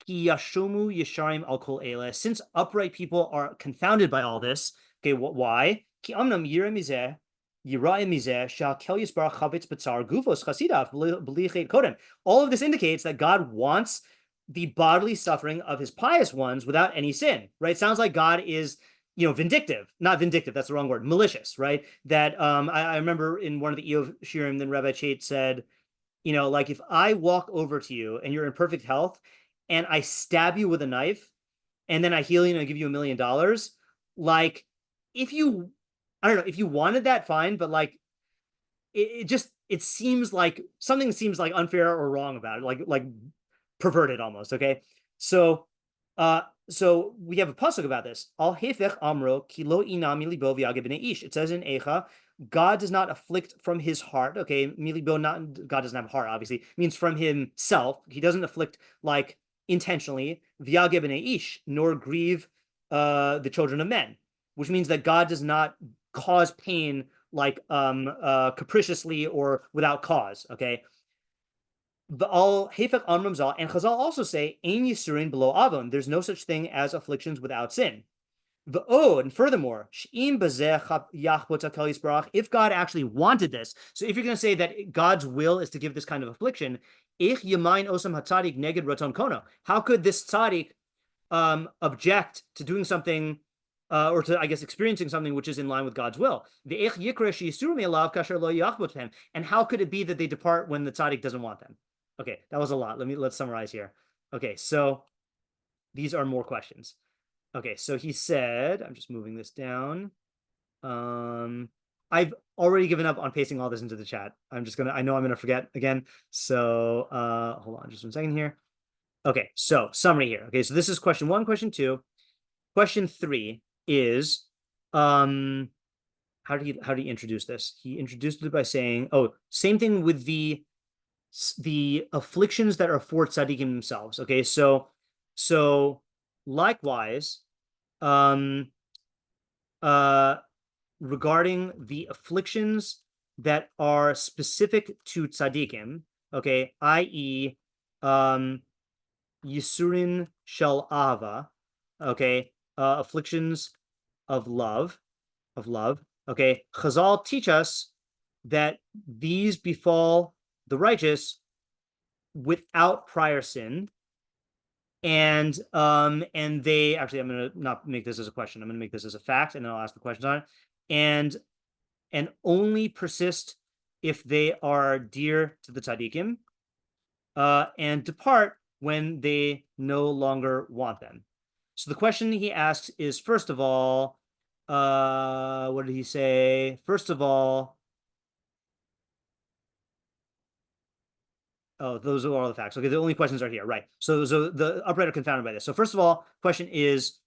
ki yashomu yesharim al kol ele. Since upright people are confounded by all this, okay, why? Ki amnam yireh mizeh, yireh mizeh, shal kel yisbarach chavetz b'tzar gufos chasidav b'lichet kodem. All of this indicates that God wants the bodily suffering of his pious ones without any sin, right? Sounds like God is vindictive, not vindictive, that's the wrong word, malicious, right? That I remember in one of the Iyov shiurim, then Rabbi Chait said, like if I walk over to you and you're in perfect health and I stab you with a knife and then I heal you and I give you $1 million, like if you wanted that, fine, but like it seems like something seems like unfair or wrong about it, like perverted almost. Okay, so we have a pasuk about this. Al hefech amro kilo inami libo v'yageh b'nei ish. It says in Eicha, God does not afflict from his heart. Okay, milibo, not God doesn't have a heart. Obviously, it means from himself. He doesn't afflict like intentionally. V'yageh b'nei ish, nor grieve the children of men, which means that God does not cause pain like capriciously or without cause. Okay. The all Hefek Amram Zal, and Chazal also say Ein Yisurin below Avon. There's no such thing as afflictions without sin. And furthermore, if God actually wanted this, so if you're going to say that God's will is to give this kind of affliction, how could this tzaddik object to doing something, or to, I guess, experiencing something which is in line with God's will? And how could it be that they depart when the tzaddik doesn't want them? Okay, that was a lot. Let's summarize here. Okay, so these are more questions. Okay, so he said, I'm just moving this down. I've already given up on pasting all this into the chat. I know I'm gonna forget again. So hold on just 1 second here. Okay, so summary here. Okay, so this is question 1, question 2. Question 3 is how did he introduce this? He introduced it by saying, oh, same thing with the afflictions that are for tzaddikim themselves. Okay, so likewise, regarding the afflictions that are specific to tzaddikim, okay, i.e., Yisurin shel Ava, okay, afflictions of love, okay, Chazal teach us that these befall the righteous without prior sin. And they actually, I'm gonna not make this as a question. I'm gonna make this as a fact, and then I'll ask the questions on it. And only persist if they are dear to the tzaddikim, and depart when they no longer want them. So the question he asks is, first of all, what did he say? First of all, oh, those are all the facts. Okay, the only questions are here, right? So the upright are confounded by this. So first of all, question is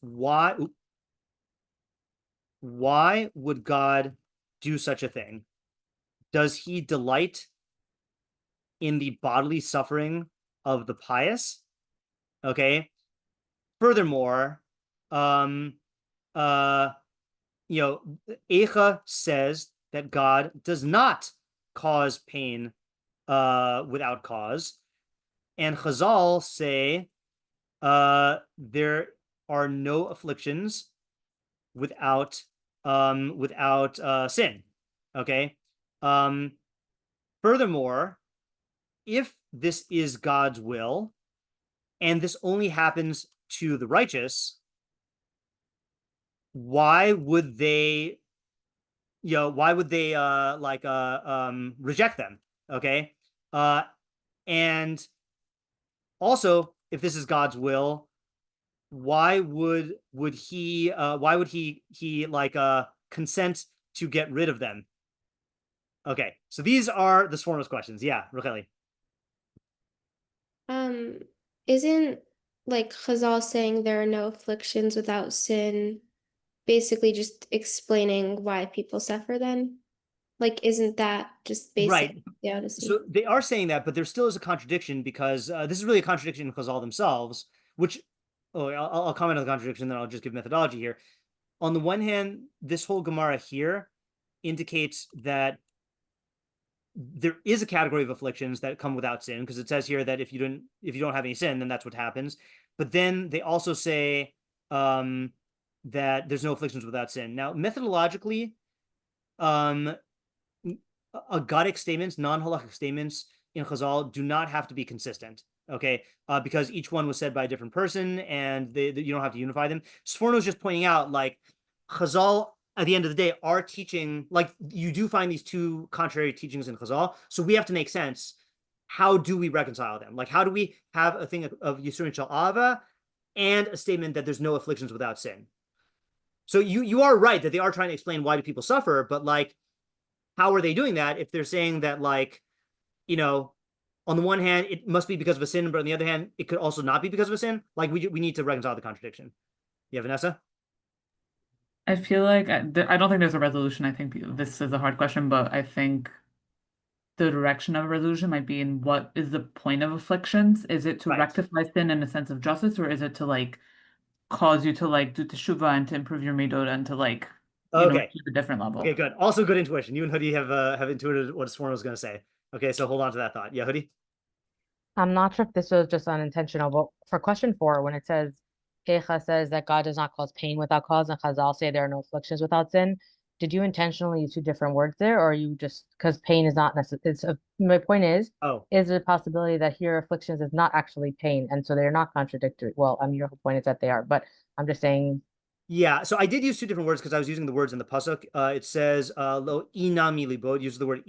why would God do such a thing? Does he delight in the bodily suffering of the pious? Okay. Furthermore, Eicha says that God does not cause pain without cause, and Chazal say there are no afflictions without sin. Okay. Furthermore, if this is God's will, and this only happens to the righteous, why would they reject them? Okay. And also, if this is God's will, why would he consent to get rid of them? Okay, so these are the Sforno's questions. Yeah, Racheli. Isn't like Chazal saying there are no afflictions without sin basically just explaining why people suffer then? Like, isn't that just basic Right. theodicy? So they are saying that, but there still is a contradiction, because this is really a contradiction in Chazal themselves, which, I'll comment on the contradiction, then I'll just give methodology here. On the one hand, this whole Gemara here indicates that there is a category of afflictions that come without sin, because it says here that if you don't have any sin, then that's what happens. But then they also say that there's no afflictions without sin. Now, methodologically, agadic statements, non-halachic statements in Chazal do not have to be consistent, okay? Because each one was said by a different person, and you don't have to unify them. Sforno is just pointing out, like, Chazal, at the end of the day, are teaching, like, you do find these two contrary teachings in Chazal, so we have to make sense. How do we reconcile them? Like, how do we have a thing of Yisurin Shel Ava and a statement that there's no afflictions without sin? So you are right that they are trying to explain why do people suffer, but, like, how are they doing that if they're saying that, like, on the one hand, it must be because of a sin, but on the other hand, it could also not be because of a sin? Like, we need to reconcile the contradiction. Yeah, Vanessa? I feel like I don't think there's a resolution. I think this is a hard question, but I think the direction of a resolution might be in what is the point of afflictions? Is it to Right. rectify sin in a sense of justice, or is it to, like, cause you to like do teshuva and to improve your midot and to like Okay. achieve a different level. Okay, good. Also good intuition. You and Hoodie have intuited what Sforno was going to say. Okay, so hold on to that thought. Yeah, Hoodie? I'm not sure if this was just unintentional, but for question 4, when it says, Eicha says that God does not cause pain without cause, and Chazal say there are no afflictions without sin, did you intentionally use 2 different words there, or are you just, because pain is not necessary, my point is there a possibility that here afflictions is not actually pain, and so they're not contradictory? Well, I mean, your whole point is that they are, but I'm just saying. Yeah, so I did use 2 different words because I was using the words in the pasuk. It says lo inami libo. It uses the word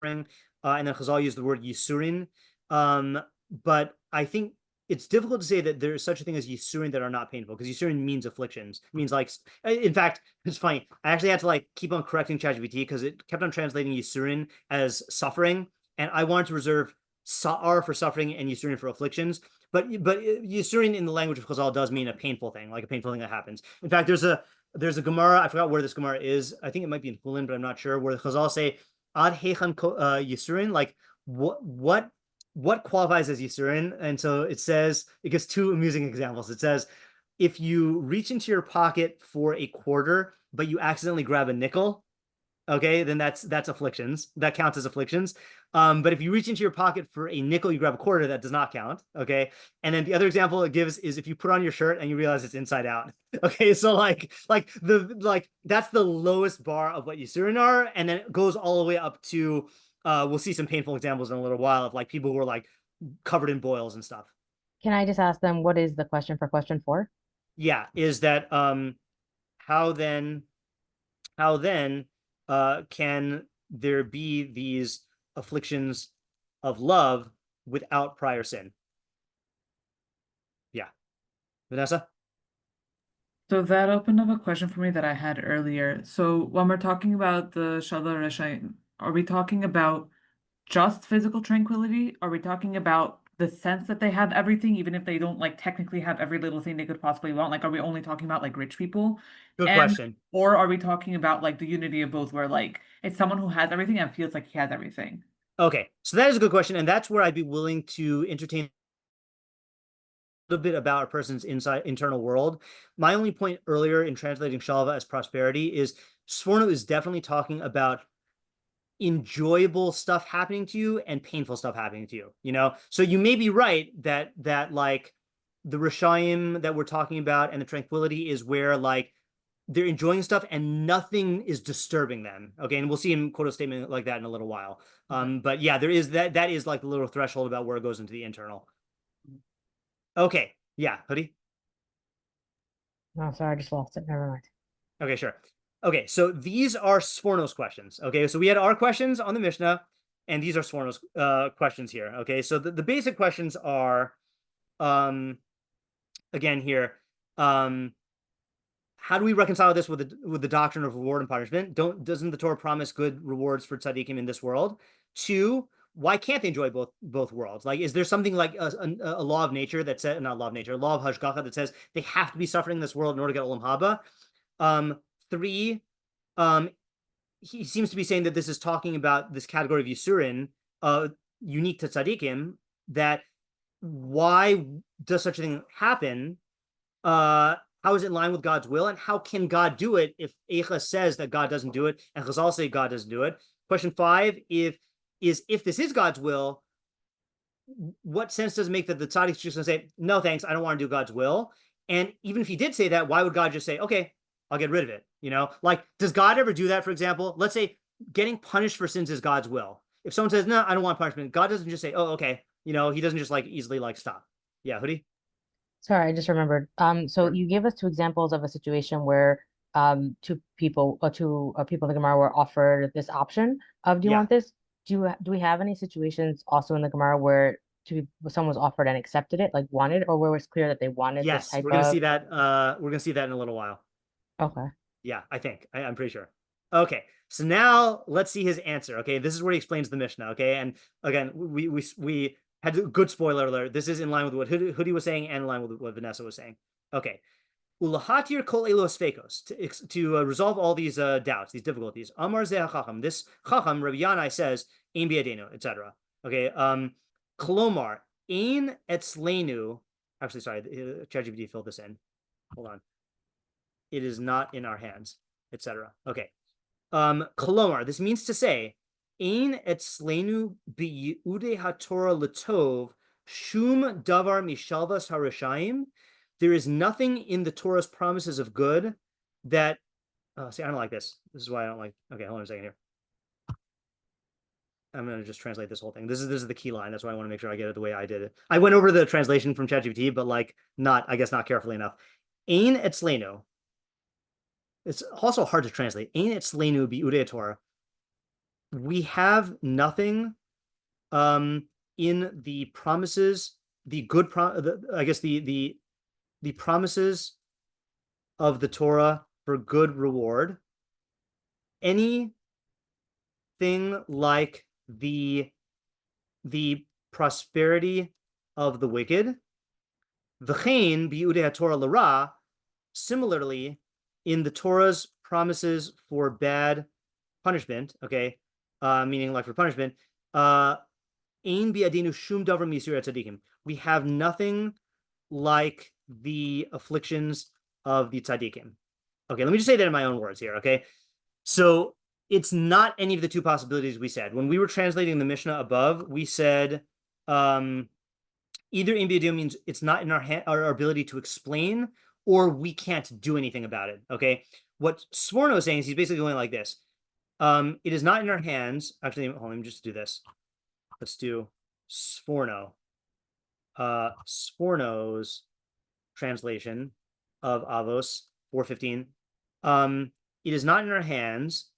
and then Chazal used the word yisurin. But I think it's difficult to say that there is such a thing as yisurin that are not painful, because yisurin means afflictions. It means like, in fact, it's funny. I actually had to like keep on correcting ChatGPT because it kept on translating yisurin as suffering, and I wanted to reserve sa'ar for suffering and yisurin for afflictions. But yisurin in the language of Chazal does mean a painful thing, like a painful thing that happens. In fact, there's a Gemara. I forgot where this Gemara is. I think it might be in Hulin, but I'm not sure. Where the Chazal say ad heichan yisurin, like what qualifies as yisurin? And so it says, it gives 2 amusing examples. It says, if you reach into your pocket for a quarter, but you accidentally grab a nickel, okay, then that's afflictions. That counts as afflictions. But if you reach into your pocket for a nickel, you grab a quarter, that does not count. Okay. And then the other example it gives is if you put on your shirt and you realize it's inside out. Okay. So like that's the lowest bar of what yisurin are. And then it goes all the way up to, we'll see some painful examples in a little while of like people who are like covered in boils and stuff. Can I just ask them, what is the question for question 4? Yeah. Is that, how then can there be these afflictions of love without prior sin? Yeah. Vanessa? So that opened up a question for me that I had earlier. So when we're talking about the Shalom Reshayim, are we talking about just physical tranquility? Are we talking about the sense that they have everything, even if they don't like technically have every little thing they could possibly want? Like, are we only talking about like rich people? Good question. Or are we talking about like the unity of both, where like it's someone who has everything and feels like he has everything? Okay, so that is a good question, and that's where I'd be willing to entertain a little bit about a person's internal world. My only point earlier in translating shalva as prosperity is Sforno is definitely talking about enjoyable stuff happening to you and painful stuff happening to you, you know? So you may be right that like the Rishayim that we're talking about and the tranquility is where like they're enjoying stuff and nothing is disturbing them. Okay, and we'll see him quote a statement like that in a little while. But yeah, there is that is like the little threshold about where it goes into the internal. Okay, yeah, Hoodie. No, sorry, I just lost it. Never mind. Okay, sure. Okay, so these are Sforno's questions. Okay, so we had our questions on the Mishnah, and these are Sforno's questions here. Okay, so the basic questions are, again here, how do we reconcile this with the doctrine of reward and punishment? Doesn't the Torah promise good rewards for tzaddikim in this world? 2, why can't they enjoy both worlds? Like, is there something like a law of nature that says, not law of nature, law of hashgacha that says they have to be suffering in this world in order to get olam haba? 3, he seems to be saying that this is talking about this category of yisurin, unique to tzaddikim. That why does such a thing happen? How is it in line with God's will, and how can God do it if Eicha says that God doesn't do it and Chazal say God doesn't do it? Question 5: if this is God's will, what sense does it make that the tzaddik is just going to say, no thanks, I don't want to do God's will? And even if he did say that, why would God just say, okay, I'll get rid of it? You know, like, does God ever do that? For example, let's say getting punished for sins is God's will. If someone says, no, I don't want punishment, God doesn't just say, oh, okay. You know, he doesn't just like easily like stop. Yeah, Hoodie? Sorry, I just remembered. So you gave us 2 examples of a situation where 2 people in the Gemara were offered this option of, do you want this? Do we have any situations also in the Gemara where someone was offered and accepted it, like wanted, or where it was clear that they wanted this type we're gonna of... see that. We're gonna see that in a little while. Okay. Yeah, I think I'm pretty sure. Okay, so now let's see his answer. Okay, this is where he explains the Mishnah. Okay, and again, we had a good spoiler alert. This is in line with what Hoodie was saying and in line with what Vanessa was saying. Okay. Ulahatir kol elos fekos, to resolve all these doubts, these difficulties. Amar zeh chacham. This chacham, Rabbi Yanai says, ein biadenu, etc. Okay. Kolomar, ein etzlenu. Actually, sorry, ChatGPT filled this in. Hold on. It is not in our hands, etc. Okay. Kolomar, this means to say, Ein etzlenu biyude haTorah latov shum davar mishalvas harashayim. There is nothing in the Torah's promises of good that. See, I don't like this. This is why I don't like. Okay, hold on a second here. I'm going to just translate this whole thing. This is the key line. That's why I want to make sure I get it the way I did it. I went over the translation from ChatGPT, but like I guess not carefully enough. Ein etzlenu. It's also hard to translate. Ein etzlenu bi'udei Torah. We have nothing in the promises, the good the promises of the Torah for good reward. Anything like the prosperity of the wicked. V'chein bi'udei Torah l'ra. Similarly, in the Torah's promises for bad punishment, okay, meaning like for punishment, ein bi'adinu shum davar misur tzadikim. We have nothing like the afflictions of the tzadikim. Okay, let me just say that in my own words here, okay? So it's not any of the two possibilities we said. When we were translating the Mishnah above, we said either ein bi'adinu means it's not in our ability to explain, or we can't do anything about it, okay? What Sforno is saying is he's basically going like this. It is not in our hands. Actually, hold on, let me just do this. Let's do Sforno. Sforno's translation of Avos 4:15. It is not in our hands,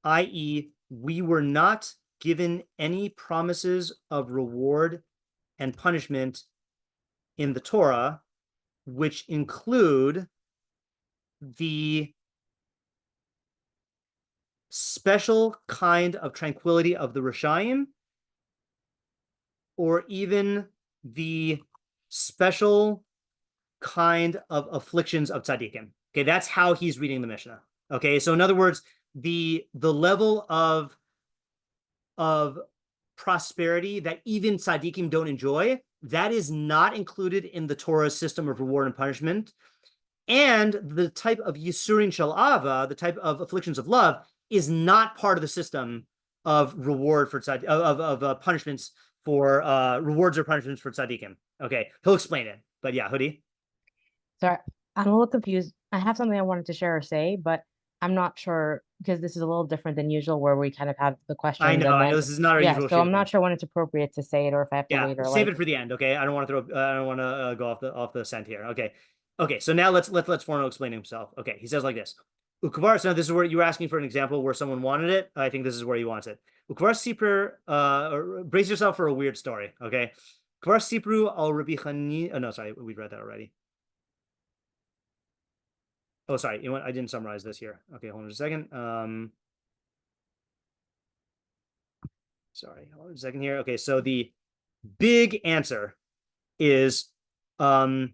i.e., we were not given any promises of reward and punishment in the Torah, which include the special kind of tranquility of the Rishayim, or even the special kind of afflictions of tzaddikim. Okay, that's how he's reading the Mishnah. Okay, so in other words, the level of prosperity that even tzaddikim don't enjoy, that is not included in the Torah's system of reward and punishment. And the type of yisurin shel ava, the type of afflictions of love, is not part of the system of reward for punishments for rewards or punishments for tzaddikim. Okay, he'll explain it. But yeah, Hoodie. Sorry, I'm a little confused. I have something I wanted to share or say, but I'm not sure because this is a little different than usual where we kind of have the questions. I know, and I then, know this is not our yeah, usual. so I'm not sure when it's appropriate to say it or if I have to wait or save like. it for the end. Okay, I don't want to throw. I don't want to go off the scent here. Okay. So now let's Forno explain himself. Okay, he says like this. Ukvar. So this is where you were asking for an example where someone wanted it. I think this is where he wants it. Ukvar sipur. Brace yourself for a weird story. Okay. Ukvar sipru al Rabbi Chani. Oh no, sorry, we read that already. Oh, sorry. You know what? I didn't summarize this here. Okay, hold on a second. Sorry, hold on a second here. Okay, so the big answer is the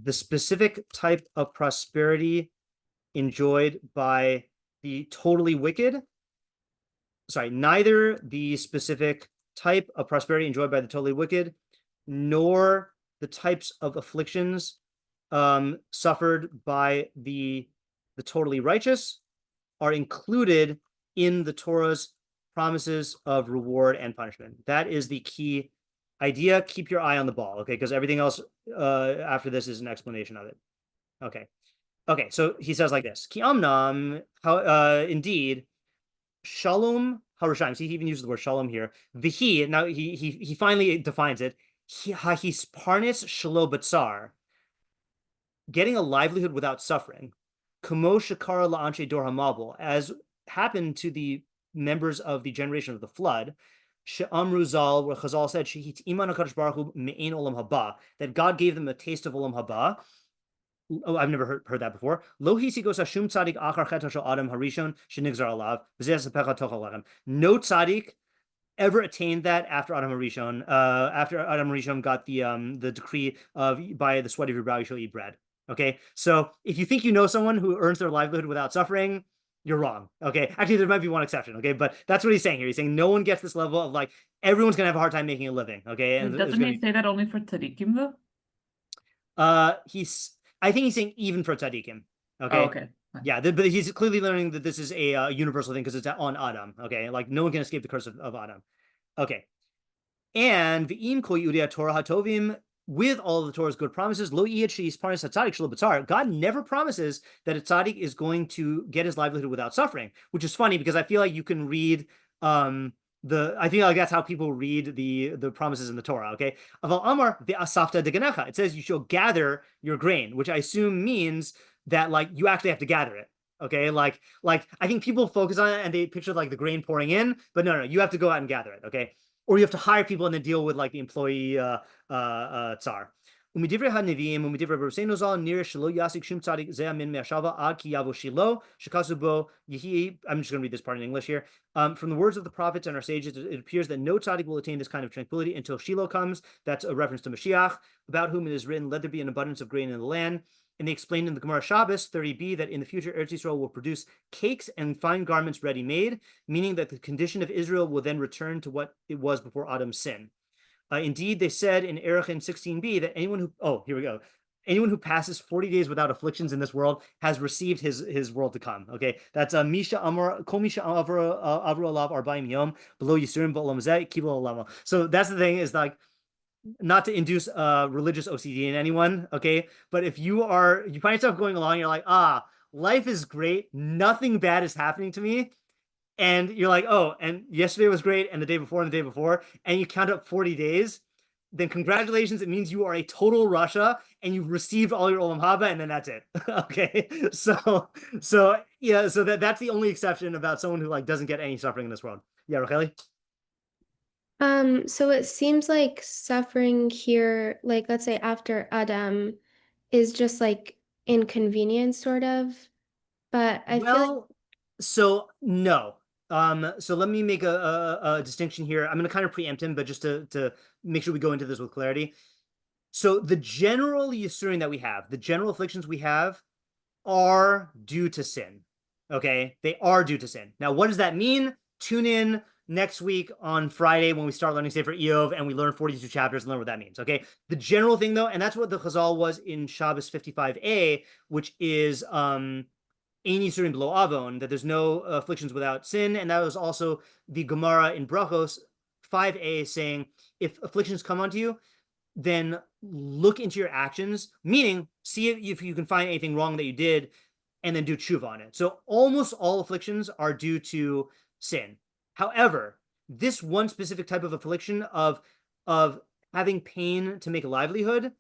specific type of prosperity enjoyed by the totally wicked. Sorry, neither the specific type of prosperity enjoyed by the totally wicked, nor the types of afflictions suffered by the totally righteous are included in the Torah's promises of reward and punishment. That is the key idea. Keep your eye on the ball, okay? Because everything else after this is an explanation of it. Okay. So he says like this: Ki amnam, indeed, shalom harushaim. See, he even uses the word shalom here. Vihi. Now he finally defines it. Hahisparnis shelo batzar. Getting a livelihood without suffering, Kamo shakara la'anshe dor hamabel, as happened to the members of the generation of the flood. She'amru zal, where Chazal said, Shehit iman hakadosh baruch hu me'ein olam haba, that God gave them a taste of olam haba. Oh, I've never heard that before. Lo hisigos hashum tzadik achar chet hashel adam harishon shenigzar alav v'zeh sepecha tochel lechem. No tzadik ever attained that after Adam Harishon. After Adam Harishon got the decree of by the sweat of your brow you shall eat bread. Okay, so if you think you know someone who earns their livelihood without suffering, you're wrong. Okay, actually, there might be one exception. Okay, but that's what he's saying here. He's saying no one gets this level of like everyone's gonna have a hard time making a living. Okay, and Doesn't he say that only for tzaddikim though? I think he's saying even for tzaddikim. Okay. Oh, okay. Yeah, but he's clearly learning that this is a universal thing because it's on Adam. Okay, like no one can escape the curse of Adam. Okay, and v'im kol yudei Torah hatovim, with all of the Torah's good promises, lo yiyad she'yisparnes hatzadik shelo b'tzar. God never promises that a tzaddik is going to get his livelihood without suffering, which is funny because I feel like you can read I feel like that's how people read the promises in the Torah. Okay, aval amar ve'asafta deganecha. It says you shall gather your grain, which I assume means that like you actually have to gather it. Okay, like I think people focus on it and they picture like the grain pouring in, but no, you have to go out and gather it. Okay, or you have to hire people and then deal with like the employee tsar. Umidivrei hanevim, umidivrei Rabbeinu Zal, nir shelo yasik shum tzadik zeh min me'ashava ad ki yavo shilo shekasu bo yehi. I'm just going to read this part in English here. From the words of the prophets and our sages, it appears that no tzaddik will attain this kind of tranquility until Shiloh comes. That's a reference to Mashiach, about whom it is written, "Let there be an abundance of grain in the land." And they explained in the Gemara Shabbos 30b that in the future Eretz Yisrael will produce cakes and fine garments ready-made, meaning that the condition of Israel will then return to what it was before Adam's sin. Indeed, they said in Erechim 16b that anyone who passes 40 days without afflictions in this world has received his world to come. Okay, that's Misha Amar Kol Misha Avru Alav Arba'im Yom below Yisurim B'Olam Zeh Kibul Olamo. So that's the thing, is like, not to induce religious OCD in anyone, okay? But if you find yourself going along, you're like, life is great, nothing bad is happening to me, and you're like, oh, and yesterday was great, and the day before, and the day before, and you count up 40 days, then congratulations, it means you are a total Russia, and you've received all your Olam Haba, and then that's it. Okay, so yeah, so that's the only exception about someone who like doesn't get any suffering in this world. Yeah, Racheli? So it seems like suffering here, like let's say after Adam, is just like inconvenience sort of. But I feel like so no. So let me make a distinction here. I'm going to kind of preempt him, but just to make sure we go into this with clarity. So the general yisurim that we have, the general afflictions we have, are due to sin. Okay, they are due to sin. Now, what does that mean? Tune in next week on Friday when we start learning Sefer Iyov and we learn 42 chapters and learn what that means. Okay, the general thing though, and that's what the Chazal was in Shabbos 55a, which is Ein Yisurim below Avon, that there's no afflictions without sin, and that was also the Gemara in Brachos 5a saying, if afflictions come onto you, then look into your actions, meaning see if you can find anything wrong that you did, and then do tshuva on it. So almost all afflictions are due to sin. However, this one specific type of affliction of having pain to make a livelihood,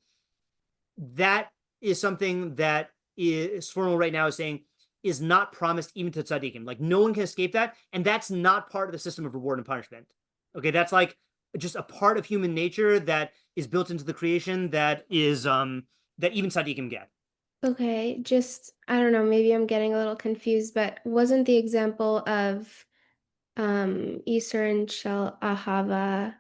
that is something that Sforno right now is saying is not promised even to tzaddikim. Like no one can escape that, and that's not part of the system of reward and punishment. Okay, that's like just a part of human nature that is built into the creation that is that even tzaddikim get. okay, just I don't know, maybe I'm getting a little confused, but wasn't the example of Isur and Shel Ahava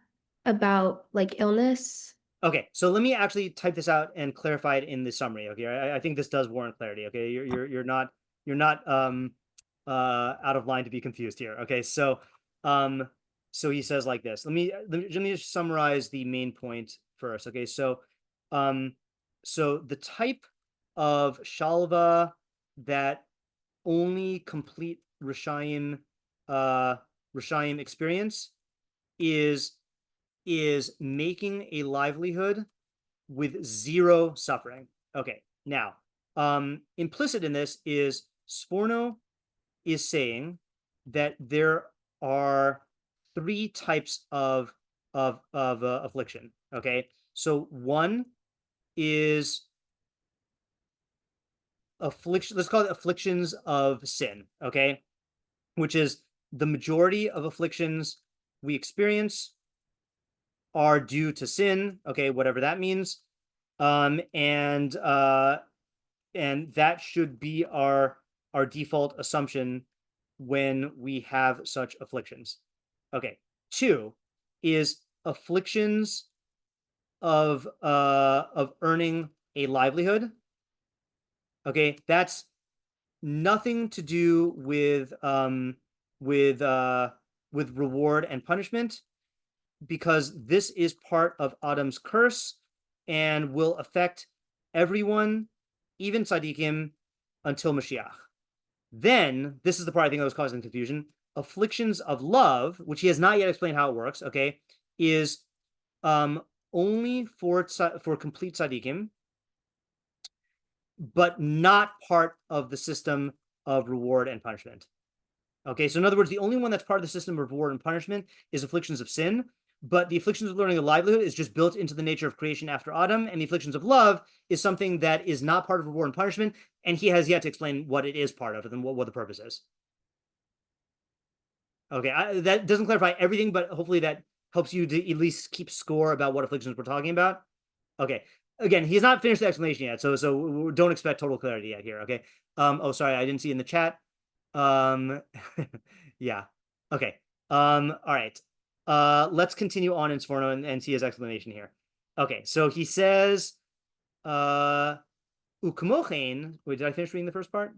about like illness? Okay, so let me actually type this out and clarify it in the summary. Okay, I think this does warrant clarity. Okay, you're not out of line to be confused here. Okay, so he says like this. Let me just summarize the main point first. Okay, so the type of shalva that only complete Rishayim experience is making a livelihood with zero suffering. Okay, now implicit in this is Sforno is saying that there are three types of affliction. Okay, so one is affliction, let's call it afflictions of sin, okay, which is the majority of afflictions we experience are due to sin, okay, whatever that means, and that should be our default assumption when we have such afflictions. Okay, two is afflictions of earning a livelihood. Okay, that's nothing to do with reward and punishment, because this is part of Adam's curse and will affect everyone, even tzaddikim, until Mashiach. Then, this is the part I think that was causing confusion. Afflictions of love, which he has not yet explained how it works, okay, is only for complete tzaddikim, but not part of the system of reward and punishment. Okay, so in other words, the only one that's part of the system of reward and punishment is afflictions of sin, but the afflictions of learning a livelihood is just built into the nature of creation after Adam, and the afflictions of love is something that is not part of reward and punishment, and he has yet to explain what it is part of, and what the purpose is. Okay, that doesn't clarify everything, but hopefully that helps you to at least keep score about what afflictions we're talking about. Okay, again, he's not finished the explanation yet, so don't expect total clarity yet here, okay? Oh, sorry, I didn't see in the chat. Yeah, okay. All right. Let's continue on in Sforno and see his explanation here. Okay, so he says, Ukamochen. Wait, did I finish reading the first part?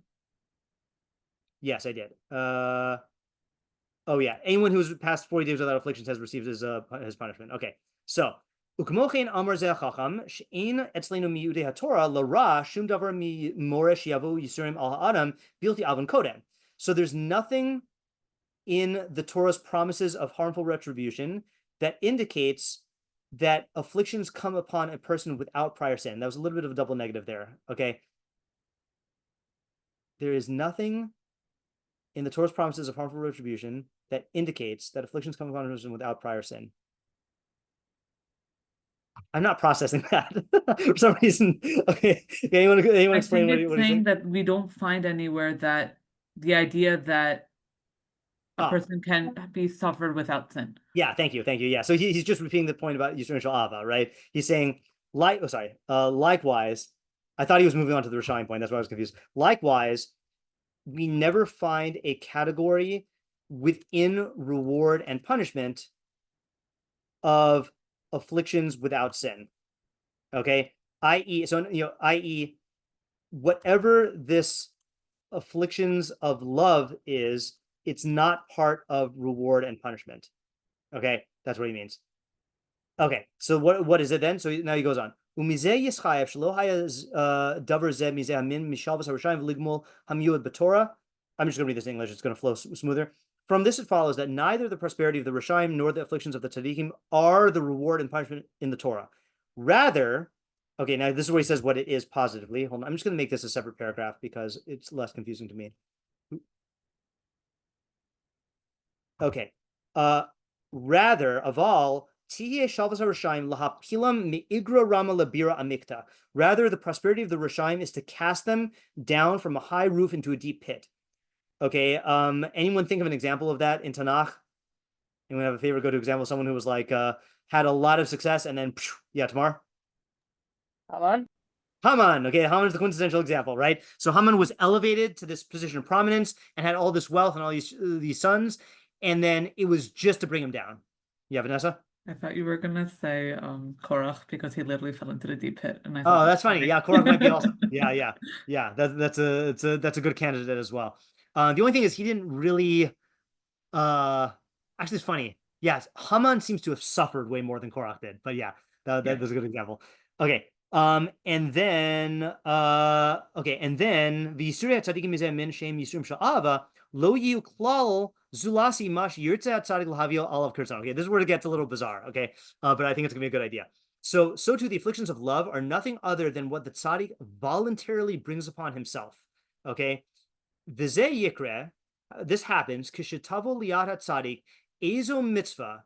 Yes, I did. Oh yeah, anyone who's past 40 days without afflictions has received his punishment. Okay, so Ukamochen Amar Zeh Chacham She'ein Etzleinu Miyudei HaTorah Lara Shum Davar Mi Moresh Yavu Yisurim Al Ha'adam Bilti Avon Kodem. So there's nothing in the Torah's promises of harmful retribution that indicates that afflictions come upon a person without prior sin. That was a little bit of a double negative there, okay? There is nothing in the Torah's promises of harmful retribution that indicates that afflictions come upon a person without prior sin. I'm not processing that for some reason. Okay, anyone explain what it's saying that we don't find anywhere that the idea that a person can be suffered without sin. Yeah, thank you. Yeah, so he's just repeating the point about Yisrael Ava, right? He's saying, likewise, I thought he was moving on to the Rishayim point. That's why I was confused. Likewise, we never find a category within reward and punishment of afflictions without sin. Okay, i.e., whatever this afflictions of love is, it's not part of reward and punishment. Okay, that's what he means. Okay, so what is it then? So now he goes on. I'm just going to read this in English. It's going to flow smoother. From this, it follows that neither the prosperity of the Rishaim nor the afflictions of the Tzaddikim are the reward and punishment in the Torah. Rather, okay, now this is where he says what it is positively. Hold on, I'm just going to make this a separate paragraph because it's less confusing to me. Okay, rather of all, rather the prosperity of the Rishaim is to cast them down from a high roof into a deep pit. Okay, anyone think of an example of that in Tanakh? Anyone have a favorite go-to example of someone who was like had a lot of success and then Tamar? Haman, okay, Haman is the quintessential example, right? So Haman was elevated to this position of prominence and had all this wealth and all these sons, and then it was just to bring him down. Yeah, Vanessa? I thought you were gonna say Korach because he literally fell into the deep pit, and I thought that's funny. Yeah, Korach might be also. Yeah. That's a good candidate as well. The only thing is he didn't really. Actually, it's funny. Yes, Haman seems to have suffered way more than Korach did, but yeah, that's a good example. Okay. And then the Yisurim tzadikim mizeh min shem Yisurim sha'ava lo yiu klal zulasi mash yirtzeh tzadik l'havio alav kirtzon. Okay, this is where it gets a little bizarre. Okay, but I think it's gonna be a good idea. So too the afflictions of love are nothing other than what the tzaddik voluntarily brings upon himself. Okay, v'zeh yikre. This happens kishitavo liyat tzaddik ezo mitzvah.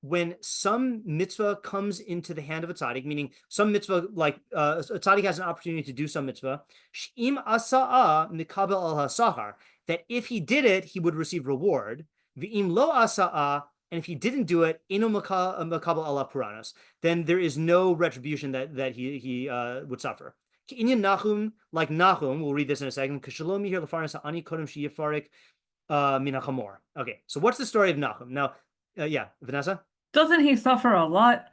When some mitzvah comes into the hand of a tzaddik, meaning some mitzvah, like a tzaddik has an opportunity to do some mitzvah, sh'im asa'a mikabel al hasachar, that if he did it, he would receive reward. V'im lo asa'a, and if he didn't do it, inu makabel ala puranos, then there is no retribution that he would suffer. Inyan Nahum, like Nahum, we'll read this in a second. Kashalom yihir lefarnas ha'ani kodem sheyifarik min hachamor. Okay, so what's the story of Nahum? Now, yeah, Vanessa? Doesn't he suffer a lot?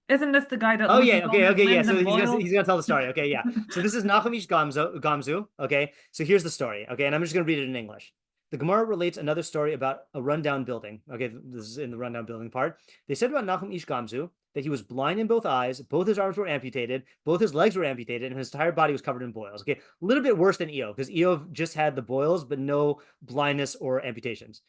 Isn't this the guy that Oh loses yeah, all okay, his okay, yeah. limbs So and boils? he's gonna tell the story. Okay, yeah. So this is Nachum Ish Gamzu. Okay, so here's the story. Okay, and I'm just gonna read it in English. The Gemara relates another story about a rundown building. Okay, this is in the rundown building part. They said about Nachum Ish Gamzu that he was blind in both eyes, both his arms were amputated, both his legs were amputated, and his entire body was covered in boils. Okay, a little bit worse than Iyov, because Iyov just had the boils, but no blindness or amputations.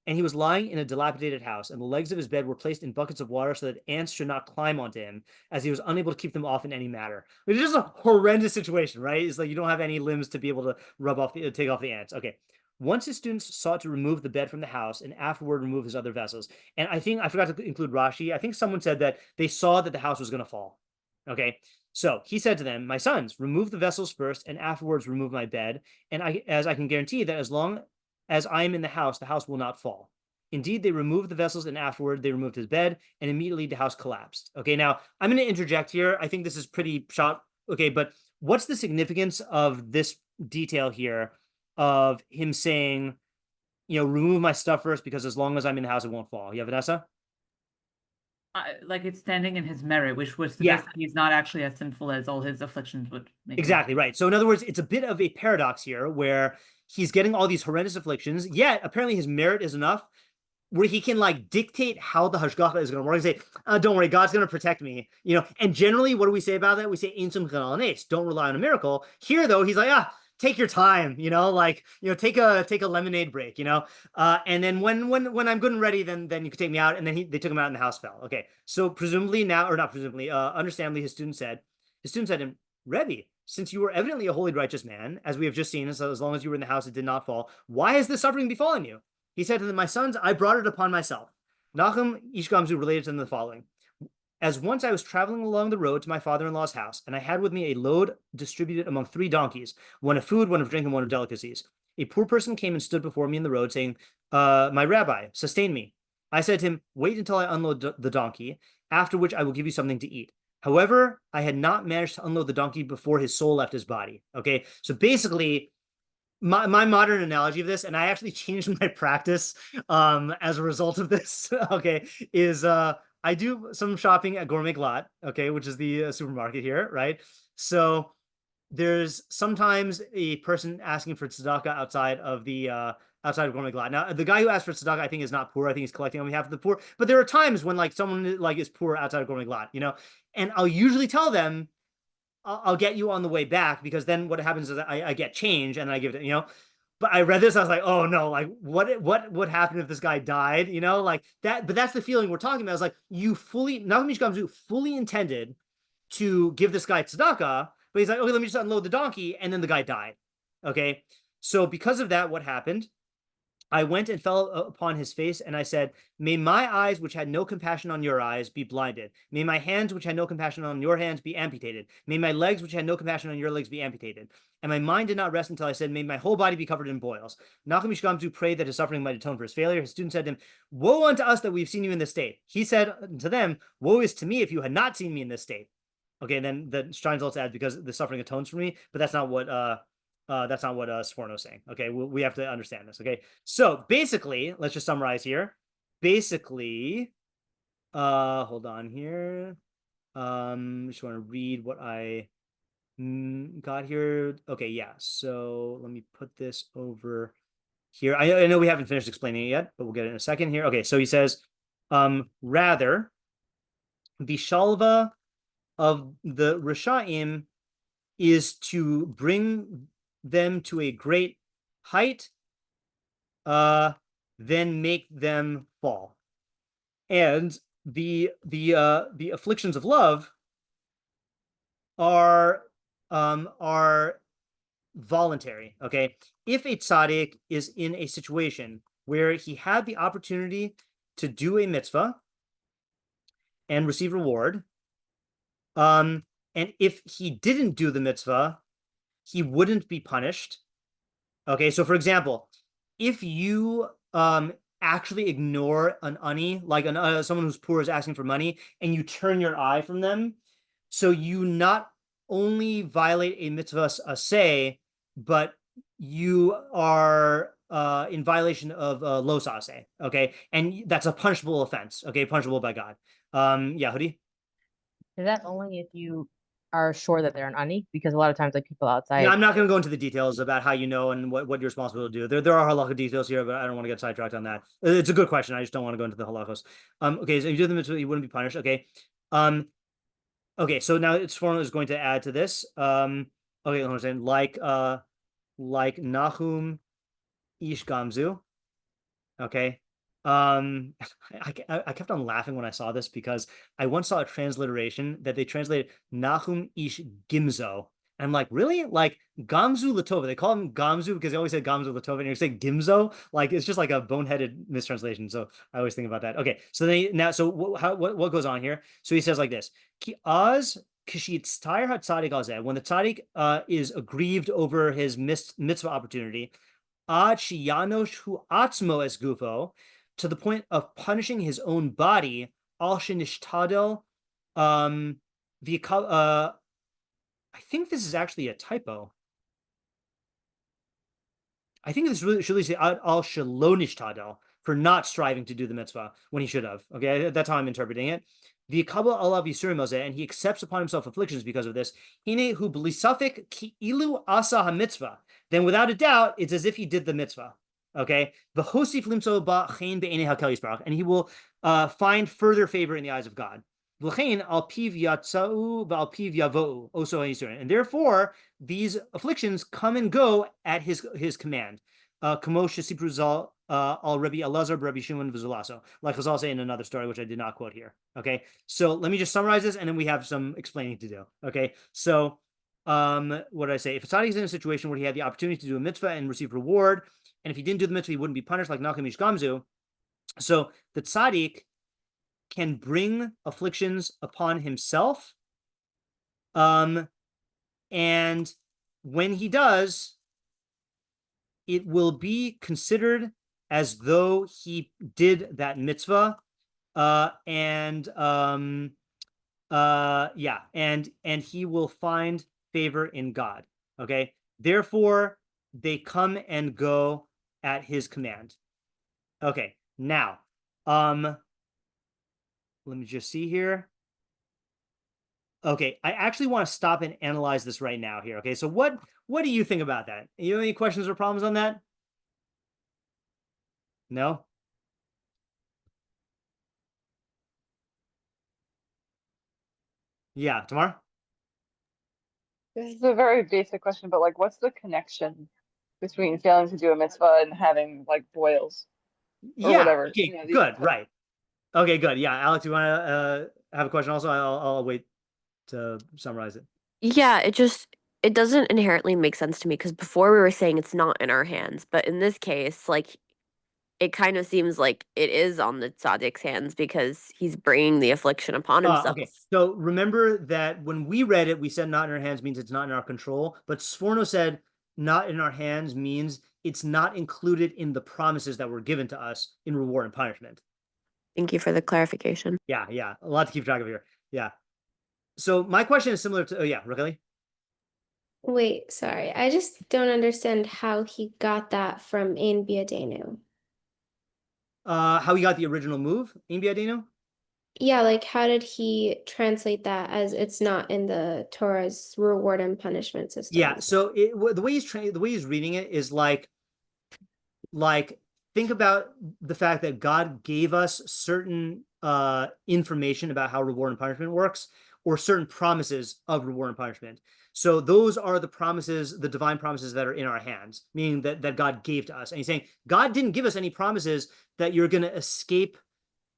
And he was lying in a dilapidated house, and the legs of his bed were placed in buckets of water so that ants should not climb onto him, as he was unable to keep them off in any manner. Which is just a horrendous situation, right? It's like you don't have any limbs to be able to take off the ants. Okay. Once his students sought to remove the bed from the house and afterward remove his other vessels. And I think I forgot to include Rashi. I think someone said that they saw that the house was going to fall. Okay. So he said to them, my sons, remove the vessels first and afterwards remove my bed. And as I can guarantee that as long as I am in the house will not fall. Indeed, they removed the vessels and afterward they removed his bed and immediately the house collapsed. Okay, now I'm going to interject here. I think this is pretty short. Okay, but what's the significance of this detail here of him saying, remove my stuff first because as long as I'm in the house, it won't fall? Yeah, Vanessa? Like it's standing in his merit, which would Yeah. suggest that he's not actually as sinful as all his afflictions would make him. Exactly, right. So in other words, it's a bit of a paradox here where he's getting all these horrendous afflictions, yet apparently his merit is enough where he can like dictate how the hashgacha is going to work and say, don't worry, God's going to protect me. And generally, what do we say about that? We say, don't rely on a miracle. Here, though, he's like, take your time, take a lemonade break, and then when I'm good and ready, then you can take me out. And then they took him out and the house fell. Okay, so presumably now, or not presumably, understandably, his student said to him, Rebbe, since you were evidently a holy, righteous man, as we have just seen, so as long as you were in the house, it did not fall. Why has this suffering befallen you? He said to them, my sons, I brought it upon myself. Nachum Ish Gamzu related to them the following. As once I was traveling along the road to my father-in-law's house, and I had with me a load distributed among 3 donkeys, one of food, one of drink, and one of delicacies. A poor person came and stood before me in the road, saying, my rabbi, sustain me. I said to him, wait until I unload the donkey, after which I will give you something to eat. However, I had not managed to unload the donkey before his soul left his body. Okay, so basically, my modern analogy of this, and I actually changed my practice as a result of this, okay, is I do some shopping at Gourmet Glatt, okay, which is the supermarket here, right? So there's sometimes a person asking for tzedakah outside of Gourmet Glatt. Now, the guy who asked for tzedakah, I think, is not poor. I think he's collecting on behalf of the poor. But there are times when like someone like is poor outside of Gourmet Glatt, and I'll usually tell them, I'll get you on the way back, because then what happens is I get change and I give it, but I read this, I was like, oh no, like what would happen if this guy died, like that. But that's the feeling we're talking about. It's like Nachum Ish Gamzu fully intended to give this guy tzedakah, but he's like, okay, let me just unload the donkey, and then the guy died. Okay, so because of that, what happened? I went and fell upon his face, and I said, may my eyes, which had no compassion on your eyes, be blinded. May my hands, which had no compassion on your hands, be amputated. May my legs, which had no compassion on your legs, be amputated. And my mind did not rest until I said, may my whole body be covered in boils. Nachum Ish Gamzu prayed that his suffering might atone for his failure. His student said to him, woe unto us that we've seen you in this state. He said to them, woe is to me if you had not seen me in this state. Okay, and then the Steinsaltz adds, because the suffering atones for me, but that's not what Sforno is saying. Okay, we have to understand this. Okay, so basically, let's just summarize here. Basically, hold on here. Just want to read what I got here. Okay, yeah. So let me put this over here. I know we haven't finished explaining it yet, but we'll get it in a second here. Okay, so he says, rather, the shalva of the Rishaim is to bring them to a great height, then make them fall. And the afflictions of love are voluntary. Okay, if a tzaddik is in a situation where he had the opportunity to do a mitzvah and receive reward, and if he didn't do the mitzvah, he wouldn't be punished. Okay, so for example, if you actually ignore an ani, like someone who's poor is asking for money, and you turn your eye from them, so you not only violate a mitzvah aseh, but you are in violation of lo aseh. Okay, and that's a punishable offense. Okay, punishable by God. Yeah, Hudi? Is that only if you are sure that they're an ani? Because a lot of times, like people outside. Yeah, I'm not going to go into the details about how you know and what you're responsible to do. There are halakha details here, but I don't want to get sidetracked on that. It's a good question. I just don't want to go into the halachos. Okay, so you do the mitzvah, you wouldn't be punished. Okay. Okay, so now Sforno is going to add to this. Okay, I'm understand. Like Nahum Ish Gamzu. Okay. I kept on laughing when I saw this because I once saw a transliteration that they translated Nahum Ish Gimzo. I'm like, really? Like Gamzu Latova. They call him Gamzu because they always say Gamzu Latova, and you're saying Gimzo. Like it's just like a boneheaded mistranslation. So I always think about that. Okay, so what goes on here? So he says like this: Ki az kishit tire hatzadik alzeh. When the tzaddik is aggrieved over his mitzvah opportunity, ad shiyanosh hu atzmo es gufo, to the point of punishing his own body, al shenishtadel, I think this is actually a typo. I think this really should say al shalonishtadel, for not striving to do the mitzvah when he should have. Okay, that's how I'm interpreting it. V'yikabel alav yisurim alzeh, and he accepts upon himself afflictions because of this. Hine hu b'lisafik ki ilu asa ha-mitzvah. Then without a doubt, it's as if he did the mitzvah. Okay, v'hosif limso ba'chein be'enei hakel yisbarach, and he will find further favor in the eyes of God. V'chein al piv yatzau v'al piv yavo'u oso ha'yisurim, and therefore these afflictions come and go at his command. Kamosh sipru zal al Rabbi Elazar Rabbi Shimon v'zulaso, like Chazal say in another story, which I did not quote here. Okay, so let me just summarize this, and then we have some explaining to do. Okay, so what did I say? If a tzaddik is in a situation where he had the opportunity to do a mitzvah and receive reward, and if he didn't do the mitzvah, he wouldn't be punished like Nachum Ish Gamzu. So the tzaddik can bring afflictions upon himself, and when he does, it will be considered as though he did that mitzvah, and he will find favor in God. Okay, therefore they come and go at his command. Okay, now let me just see here. Okay, I actually want to stop and analyze this right now here. Okay, so what do you think about that? You have any questions or problems on that? No? Yeah, Tamar? This is a very basic question, but like, what's the connection between failing to do a mitzvah and having like boils or Yeah, whatever? okay, You know, good, right. Okay, good. Yeah, Alex, you want to have a question also? I'll wait to summarize it. Yeah, it doesn't inherently make sense to me because before we were saying it's not in our hands, but in this case, like it kind of seems like it is on the tzaddik's hands because he's bringing the affliction upon himself. Okay, so remember that when we read it, we said not in our hands means it's not in our control, but Sforno said not in our hands means it's not included in the promises that were given to us in reward and punishment. Thank you for the clarification. Yeah, a lot to keep track of here. Yeah. So my question is similar to, Raquel? Wait, sorry. I just don't understand how he got that from Ein Biadenu. How he got the original move, Ein Biadenu? Yeah, like how did he translate that as it's not in the Torah's reward and punishment system? Yeah, so the way he's reading it is like think about the fact that God gave us certain information about how reward and punishment works, or certain promises of reward and punishment. So those are the promises, the divine promises that are in our hands, meaning that God gave to us. And he's saying God didn't give us any promises that you're going to escape.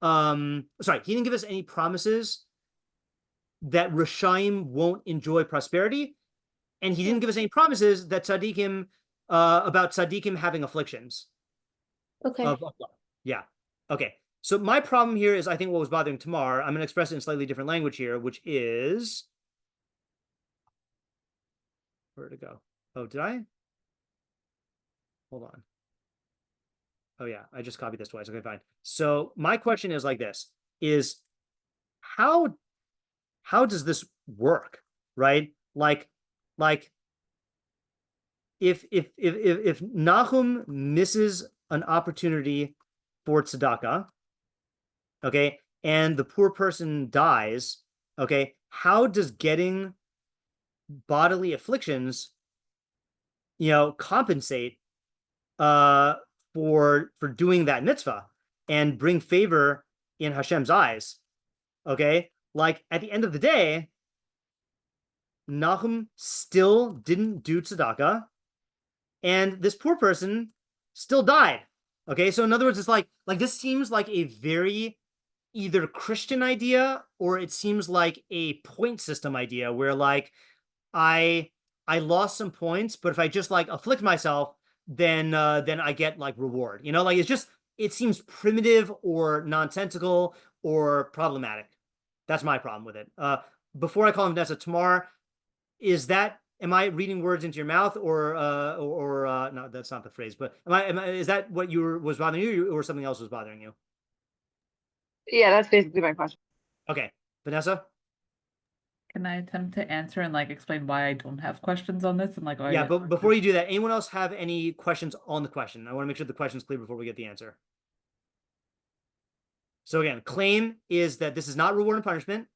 He didn't give us any promises that Rashaim won't enjoy prosperity, and he didn't give us any promises that tzaddikim about tzaddikim having afflictions. Okay. Yeah. Okay. So my problem here is, I think what was bothering Tamar, I'm going to express it in slightly different language here, which is, where to go? Oh, did I? Hold on. Oh yeah, I just copied this twice. Okay, fine. So my question is like this: is how does this work, right? Like if Nahum misses an opportunity for tzedakah, okay, and the poor person dies, okay, how does getting bodily afflictions, compensate for doing that mitzvah and bring favor in Hashem's eyes? Okay, like at the end of the day, Nahum still didn't do tzedakah, and this poor person still died. Okay, so in other words, it's like this seems like a very either Christian idea, or it seems like a point system idea where like I lost some points, but if I just like afflict myself, then I get like reward. Like it seems primitive or nonsensical or problematic. That's my problem with it. Before I call him Vanessa, Tamar, am I reading words into your mouth, or no, that's not the phrase, but is that what was bothering you, or something else was bothering you? Yeah, that's basically my question. Okay, Vanessa? Can I attempt to answer and like explain why I don't have questions on this and like why I Yeah, get but before you do that, anyone else have any questions on the question? I want to make sure the question's clear before we get the answer. So again, claim is that this is not reward and punishment.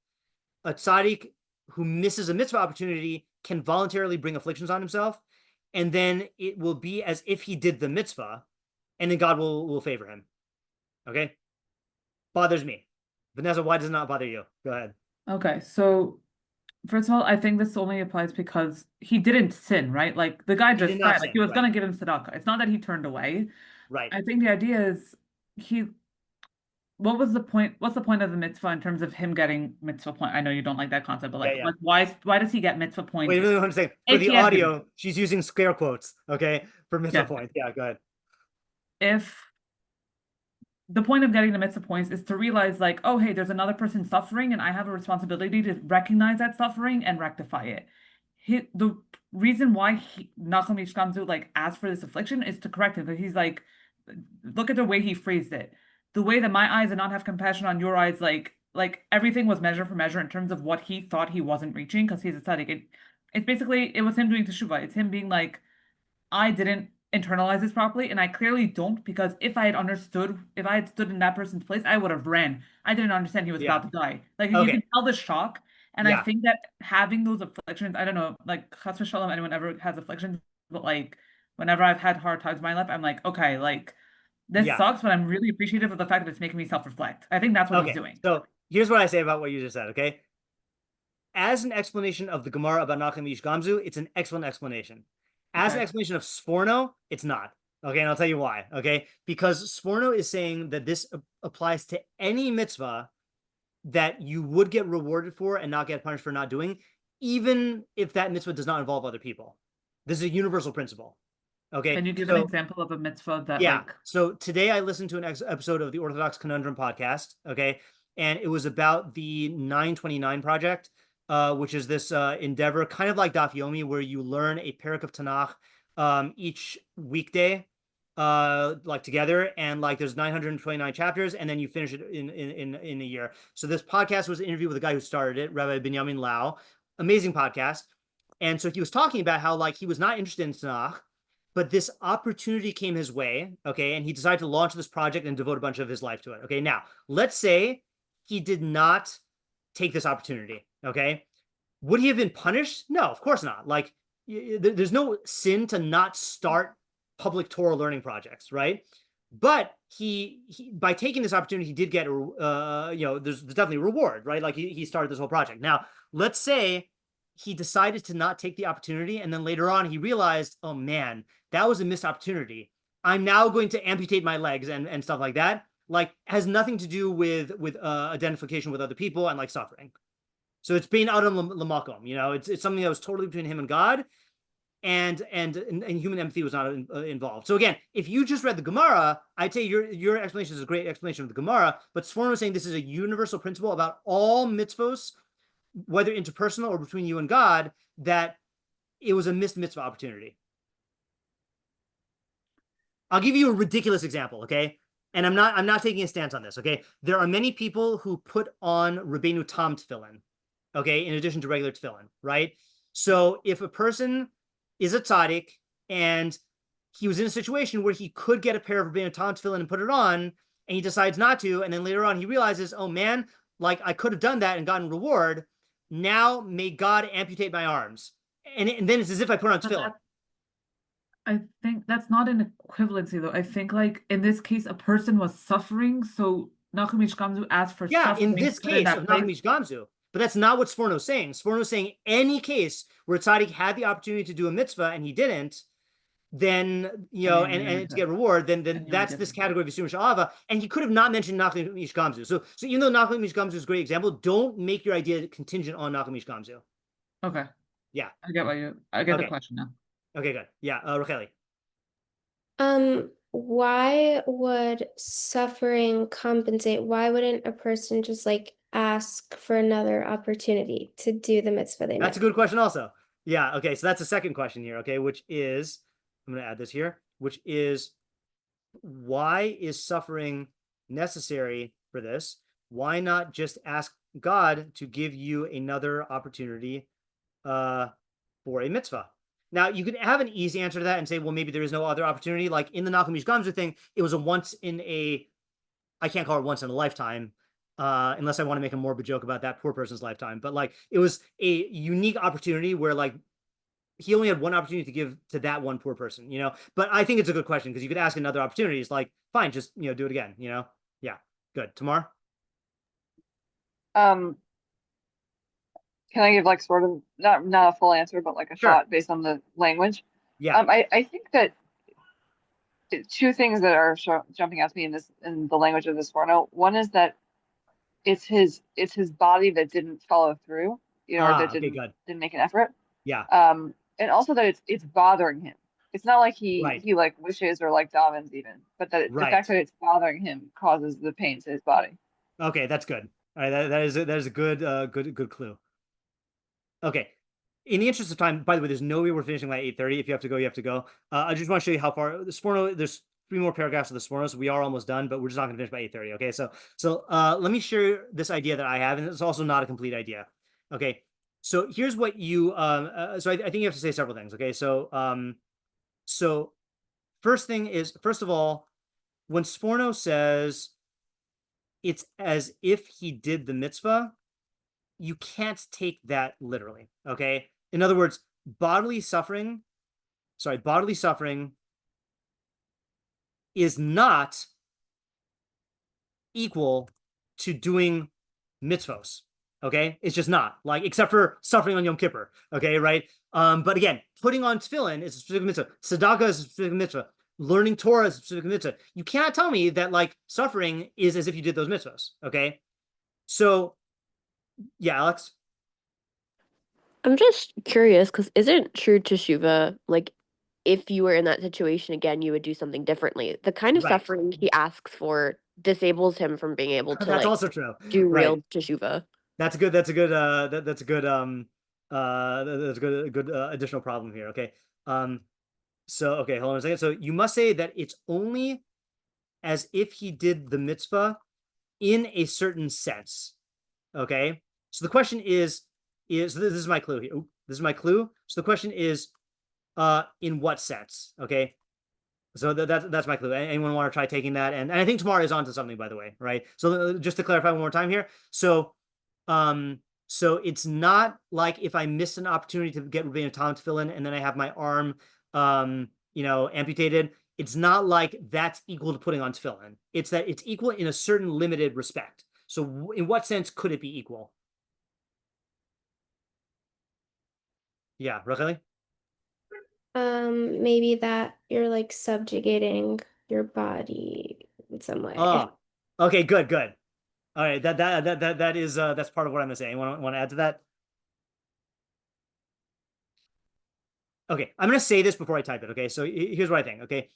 A tzaddik who misses a mitzvah opportunity can voluntarily bring afflictions on himself, and then it will be as if he did the mitzvah, and then God will favor him. Okay? Bothers me. Vanessa, why does it not bother you? Go ahead. Okay, so first of all, I think this only applies because he didn't sin, right? Like the guy just did not died. Like he sin, was right. gonna give him tzedakah. It's not that he turned away. Right. I think the idea is what's the point of the mitzvah in terms of him getting mitzvah point? I know you don't like that concept, but like, Yeah. like why does he get mitzvah points? Wait, really, I'm saying for the audio, she's using scare quotes, okay, for mitzvah points. Yeah, go ahead. If the point of getting the mitzvah points is to realize like, oh, hey, there's another person suffering and I have a responsibility to recognize that suffering and rectify it. The reason why Nachum Ish Gamzu like asked for this affliction is to correct him, because he's like, look at the way he phrased it. The way that my eyes did not have compassion on your eyes, like everything was measure for measure in terms of what he thought he wasn't reaching, because he's a tzaddik. It's basically, it was him doing teshuvah. It's him being like, I didn't internalize this properly, and I clearly don't, because if I had stood in that person's place, I would have ran. I didn't understand he was about to die. Like you can tell the shock, and I think that having those afflictions, I don't know, like chas v'shalom, anyone ever has afflictions, but like whenever I've had hard times in my life, I'm like, okay, like this sucks, but I'm really appreciative of the fact that it's making me self-reflect. I think that's what he's doing. So here's what I say about what you just said, okay? As an explanation of the Gemara about Nachum Ish Gamzu, it's an excellent explanation. As an explanation of Sforno, it's not. Okay, and I'll tell you why. Okay, because Sforno is saying that this applies to any mitzvah that you would get rewarded for and not get punished for not doing, even if that mitzvah does not involve other people. This is a universal principle. Okay. Can you give an example of a mitzvah that So today I listened to an episode of the Orthodox Conundrum podcast. Okay, and it was about the 929 project. Which is this endeavor, kind of like Daf Yomi, where you learn a parak of Tanakh each weekday, like together, and like there's 929 chapters, and then you finish it in a year. So this podcast was an interview with the guy who started it, Rabbi Binyamin Lau. Amazing podcast. And so he was talking about how like he was not interested in Tanakh, but this opportunity came his way, okay, and he decided to launch this project and devote a bunch of his life to it. Okay, now let's say he did not take this opportunity. Okay, would he have been punished? No, of course not. Like, there's no sin to not start public Torah learning projects, right? But he by taking this opportunity, he did get there's definitely a reward, right? Like he started this whole project. Now, let's say he decided to not take the opportunity, and then later on he realized, oh man, that was a missed opportunity. I'm now going to amputate my legs and stuff like that. Like, has nothing to do with identification with other people and like suffering. So it's being out on l'makom, it's something that was totally between him and God, and human empathy was not involved. So again, if you just read the Gemara, I'd say your explanation is a great explanation of the Gemara, but Sforno was saying this is a universal principle about all mitzvos, whether interpersonal or between you and God, that it was a missed mitzvah opportunity. I'll give you a ridiculous example, okay? And I'm not taking a stance on this, okay? There are many people who put on Rabbeinu Tam tefillin, okay, in addition to regular tefillin, right? So if a person is a tzaddik and he was in a situation where he could get a pair of Rabbeinu Tam tefillin and put it on, and he decides not to, and then later on he realizes, oh man, like I could have done that and gotten reward. now may God amputate my arms. And then it's as if I put on tefillin. I think that's not an equivalency though. I think like in this case, a person was suffering, so Nachum Gamzu asked for Yeah, suffering in this put in case that of place. Nachum Gamzu. But that's not what Sforno's saying. Sforno's saying any case where tzaddik had the opportunity to do a mitzvah and he didn't, then and to get reward, then that's this category of Yisur Sha'ava, and he could have not mentioned Nachum Gamzu. So even though Nachum Gamzu is a great example, don't make your idea contingent on Nachum Gamzu. Okay. Yeah. I get the question now. Okay, good. Yeah, Racheli. Why would suffering compensate? Why wouldn't a person just like ask for another opportunity to do the mitzvah they That's a good question also. Yeah, okay, so that's the second question here, okay, which is, I'm going to add this here, which is, why is suffering necessary for this? Why not just ask God to give you another opportunity for a mitzvah? Now, you could have an easy answer to that and say, well, maybe there is no other opportunity. Like in the Nachum Gamzu thing, it was a once in a, I can't call it once in a lifetime, unless I want to make a morbid joke about that poor person's lifetime. But like, it was a unique opportunity where like, he only had one opportunity to give to that one poor person, But I think it's a good question because you could ask another opportunity. It's like, fine, just, do it again, Yeah, good. Tamar? Can I give like sort of not a full answer, but like a thought based on the language? Yeah. I think that two things that are jumping out to me in the language of this Sforno. One is that it's his body that didn't follow through, or that didn't make an effort. Yeah. And also that it's bothering him. It's not like he like wishes or like davens even, but that the fact that it's bothering him causes the pain to his body. Okay, that's good. All right, that is a good clue. Okay. In the interest of time, by the way, there's no way we're finishing by 8:30. If you have to go, you have to go. I just want to show you how far the Sforno, there's 3 more paragraphs of the Sforno, so we are almost done, but we're just not going to finish by 8:30. Okay, so let me share this idea that I have, and it's also not a complete idea. Okay, so here's what you so I think you have to say several things. Okay, so first thing is, first of all, when Sforno says it's as if he did the mitzvah, you can't take that literally, okay? In other words, bodily suffering is not equal to doing mitzvos, okay? It's just not, like, except for suffering on Yom Kippur, okay, right? But again, putting on tefillin is a specific mitzvah. Tzedakah is a specific mitzvah. Learning Torah is a specific mitzvah. You cannot tell me that, like, suffering is as if you did those mitzvahs, okay? So, yeah, Alex? I'm just curious because isn't true teshuva like if you were in that situation again, you would do something differently? The kind of suffering he asks for disables him from being able to That's also true. Do real teshuva. That's a good additional problem here. Okay. So okay, hold on a second. So you must say that it's only as if he did the mitzvah in a certain sense. Okay. So the question is this is my clue here. This is my clue. So the question is, in what sense? Okay. So that's my clue. Anyone want to try taking that? And I think Tamar is onto something, by the way, right? So just to clarify one more time here. So it's not like if I missed an opportunity to get Rabbeinu Tam tefillin and then I have my arm, amputated. It's not like that's equal to putting on tefillin. It's that it's equal in a certain limited respect. So in what sense could it be equal? Yeah, Racheli? Maybe that you're like subjugating your body in some way. Oh, okay, good. All right, that is that's part of what I'm gonna say. You want to add to that? Okay, I'm gonna say this before I type it. Okay, so here's what I think. Okay,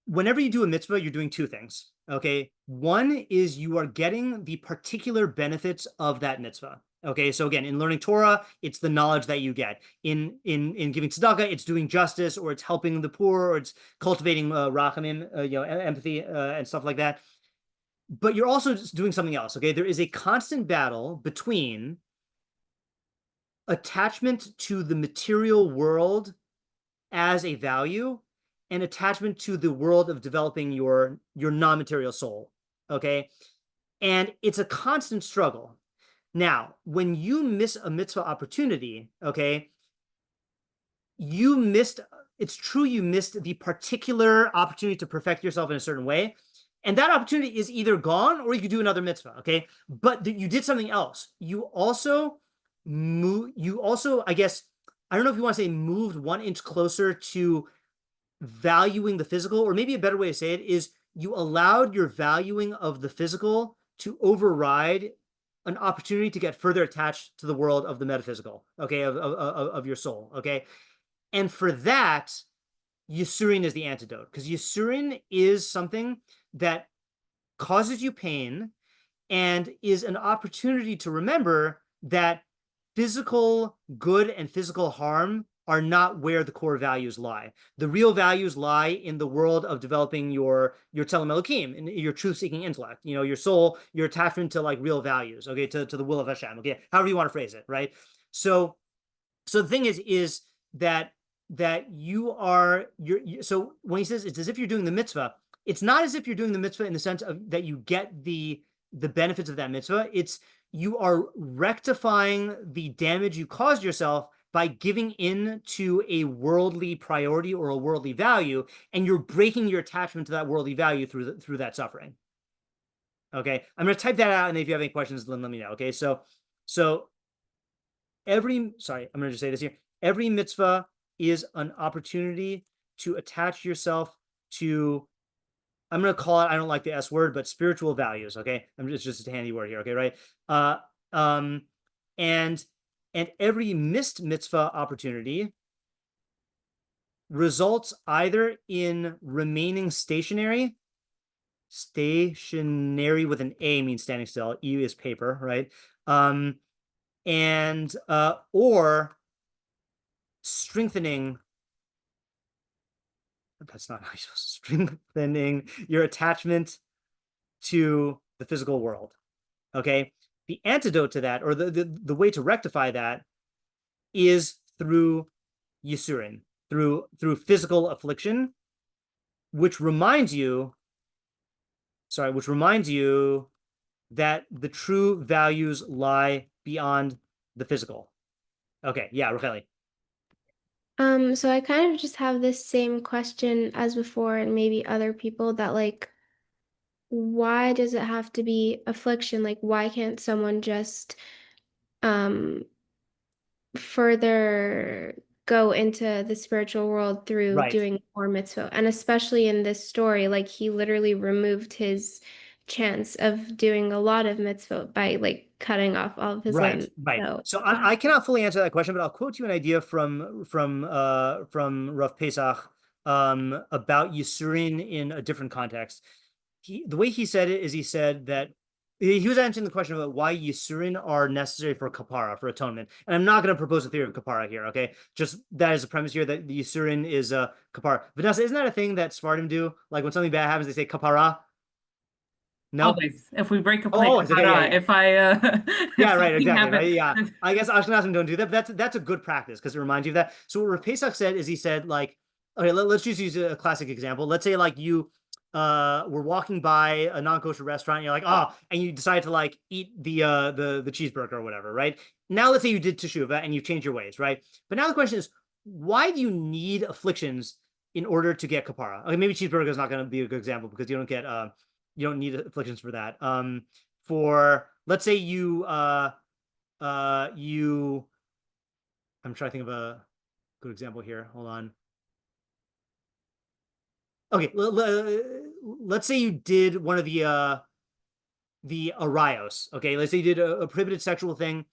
whenever you do a mitzvah, you're doing two things. Okay, one is you are getting the particular benefits of that mitzvah. Okay, so again, in learning Torah, it's the knowledge that you get. In giving tzedakah, it's doing justice, or it's helping the poor, or it's cultivating rachamim, empathy, and stuff like that. But you're also just doing something else. Okay, there is a constant battle between attachment to the material world as a value and attachment to the world of developing your non-material soul. Okay, and it's a constant struggle. Now, when you miss a mitzvah opportunity, okay, you missed, it's true you missed the particular opportunity to perfect yourself in a certain way. And that opportunity is either gone or you could do another mitzvah, okay? But you did something else. You also, I guess, I don't know if you want to say moved 1 inch closer to valuing the physical, or maybe a better way to say it is you allowed your valuing of the physical to override an opportunity to get further attached to the world of the metaphysical, okay, of your soul, okay? And for that, YUTorah is the antidote, because YUTorah is something that causes you pain and is an opportunity to remember that physical good and physical harm are not where the core values lie. The real values lie in the world of developing your Telem Elokim, and your truth-seeking intellect, your soul, your attachment to like real values, okay, to the will of Hashem, okay, however you want to phrase it, right? So the thing is that so when he says it's as if you're doing the mitzvah, it's not as if you're doing the mitzvah in the sense of that you get the benefits of that mitzvah. It's you are rectifying the damage you caused yourself by giving in to a worldly priority or a worldly value, and you're breaking your attachment to that worldly value through that suffering. Okay, I'm going to type that out, and if you have any questions, then let me know. Okay, so I'm going to just say this here. Every mitzvah is an opportunity to attach yourself to, I'm going to call it, I don't like the S word, but spiritual values. Okay, it's just a handy word here. Okay, right? And every missed mitzvah opportunity results either in remaining stationary with an A means standing still, E is paper, right? Or strengthening, that's not how you're supposed to, strengthening your attachment to the physical world. Okay, the antidote to that, or the way to rectify that, is through YUTorah, through physical affliction, which reminds you that the true values lie beyond the physical. Okay, yeah, Racheli. So I kind of just have this same question as before, and maybe other people, that like, why does it have to be affliction? Like, why can't someone just further go into the spiritual world through Right. doing more mitzvah? And especially in this story, like he literally removed his chance of doing a lot of mitzvah by like cutting off all of his limbs. Right. So I cannot fully answer that question, but I'll quote you an idea from Rav Pesach about YUTorah in a different context. The way he said it is, he said that he was answering the question about why YUTorah are necessary for kapara, for atonement. And I'm not going to propose a theory of kapara here, okay? Just that is a premise here, that the YUTorah is a kapara. Vanessa, isn't that a thing that Sfardim do? Like when something bad happens, they say kapara? No? Always. If we break a plate, always. Okay, yeah. If I yeah, right, exactly. Right, yeah. I guess Ashkenazim don't do that, but that's a good practice because it reminds you of that. So what Rav Pesach said is, he said, like, okay, let's just use a classic example. Let's say like you were walking by a non-kosher restaurant, and you're like, and you decide to like eat the cheeseburger or whatever, right? Now let's say you did teshuvah and you changed your ways, right? But now the question is, why do you need afflictions in order to get kapara? Okay, maybe cheeseburger is not going to be a good example because you don't need afflictions for that. For let's say I'm trying to think of a good example here. Hold on. Okay, let's say you did one of the arayos. Okay, let's say you did a prohibited sexual thing.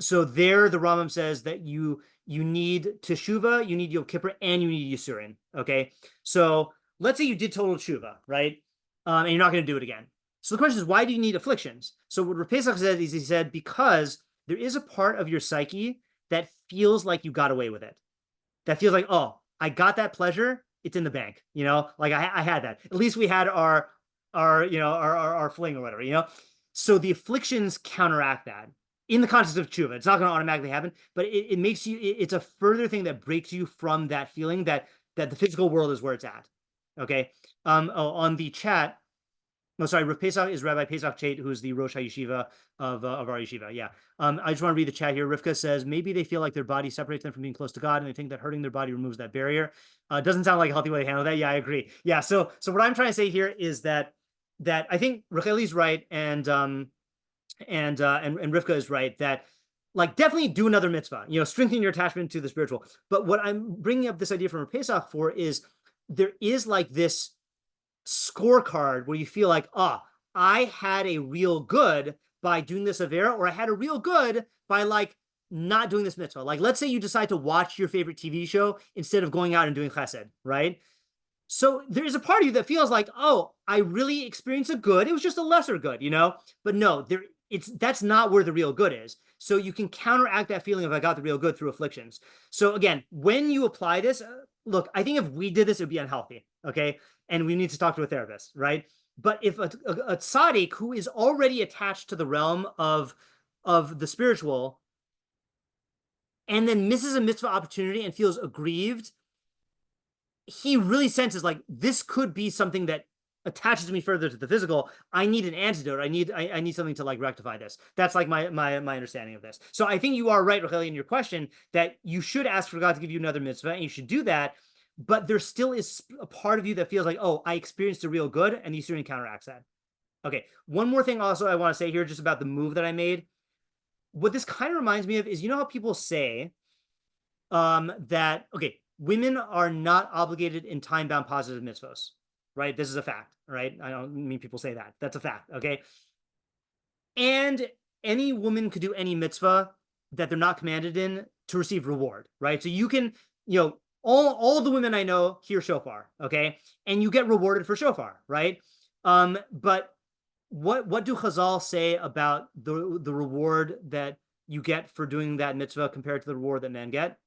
So there, the Rambam says that you need teshuvah, you need Yom Kippur, and you need YUTorah. Okay, so let's say you did total teshuvah, right? And you're not going to do it again. So the question is, why do you need afflictions? So what Rav Pesach said is, he said, because there is a part of your psyche that feels like you got away with it. That feels like, oh, I got that pleasure. It's in the bank, like I had that. At least we had our fling or whatever, So the afflictions counteract that in the context of tshuva. It's not going to automatically happen, but it makes you, it's a further thing that breaks you from that feeling that the physical world is where it's at. Okay. On the chat, No, sorry, Rav Pesach is Rabbi Pesach Chait, who's the Rosh HaYeshiva of our yeshiva. Yeah. I just want to read the chat here. Rivka says, maybe they feel like their body separates them from being close to God, and they think that hurting their body removes that barrier. Doesn't sound like a healthy way to handle that. Yeah, I agree. Yeah. So what I'm trying to say here is that I think Racheli's right, and Rivka is right, that like definitely do another mitzvah, strengthen your attachment to the spiritual. But what I'm bringing up this idea from Pesach for is there is like this scorecard where you feel like, I had a real good by doing this avera, or I had a real good by like not doing this mitzvah. Like, let's say you decide to watch your favorite TV show instead of going out and doing chesed, right? So there is a part of you that feels like, I really experienced a good. It was just a lesser good, But no, that's not where the real good is. So you can counteract that feeling of I got the real good through afflictions. So again, when you apply this, look, I think if we did this, it would be unhealthy, okay? And we need to talk to a therapist, right? But if a tzaddik who is already attached to the realm of the spiritual and then misses a mitzvah opportunity and feels aggrieved, he really senses like this could be something that attaches me further to the physical. I need an antidote. I need something to like rectify this. That's like my understanding of this. So I think you are right, Rachel, in your question that you should ask for God to give you another mitzvah, and you should do that. But there still is a part of you that feels like, I experienced a real good, and the shiurim counteracts that. Okay, one more thing also I want to say here just about the move that I made. What this kind of reminds me of is, how people say that, okay, women are not obligated in time-bound positive mitzvos, right? This is a fact, right? I don't mean people say that. That's a fact, okay? And any woman could do any mitzvah that they're not commanded in to receive reward, right? So you can, all the women I know hear shofar, okay? And you get rewarded for shofar, right? But what do Chazal say about the reward that you get for doing that mitzvah compared to the reward that men get?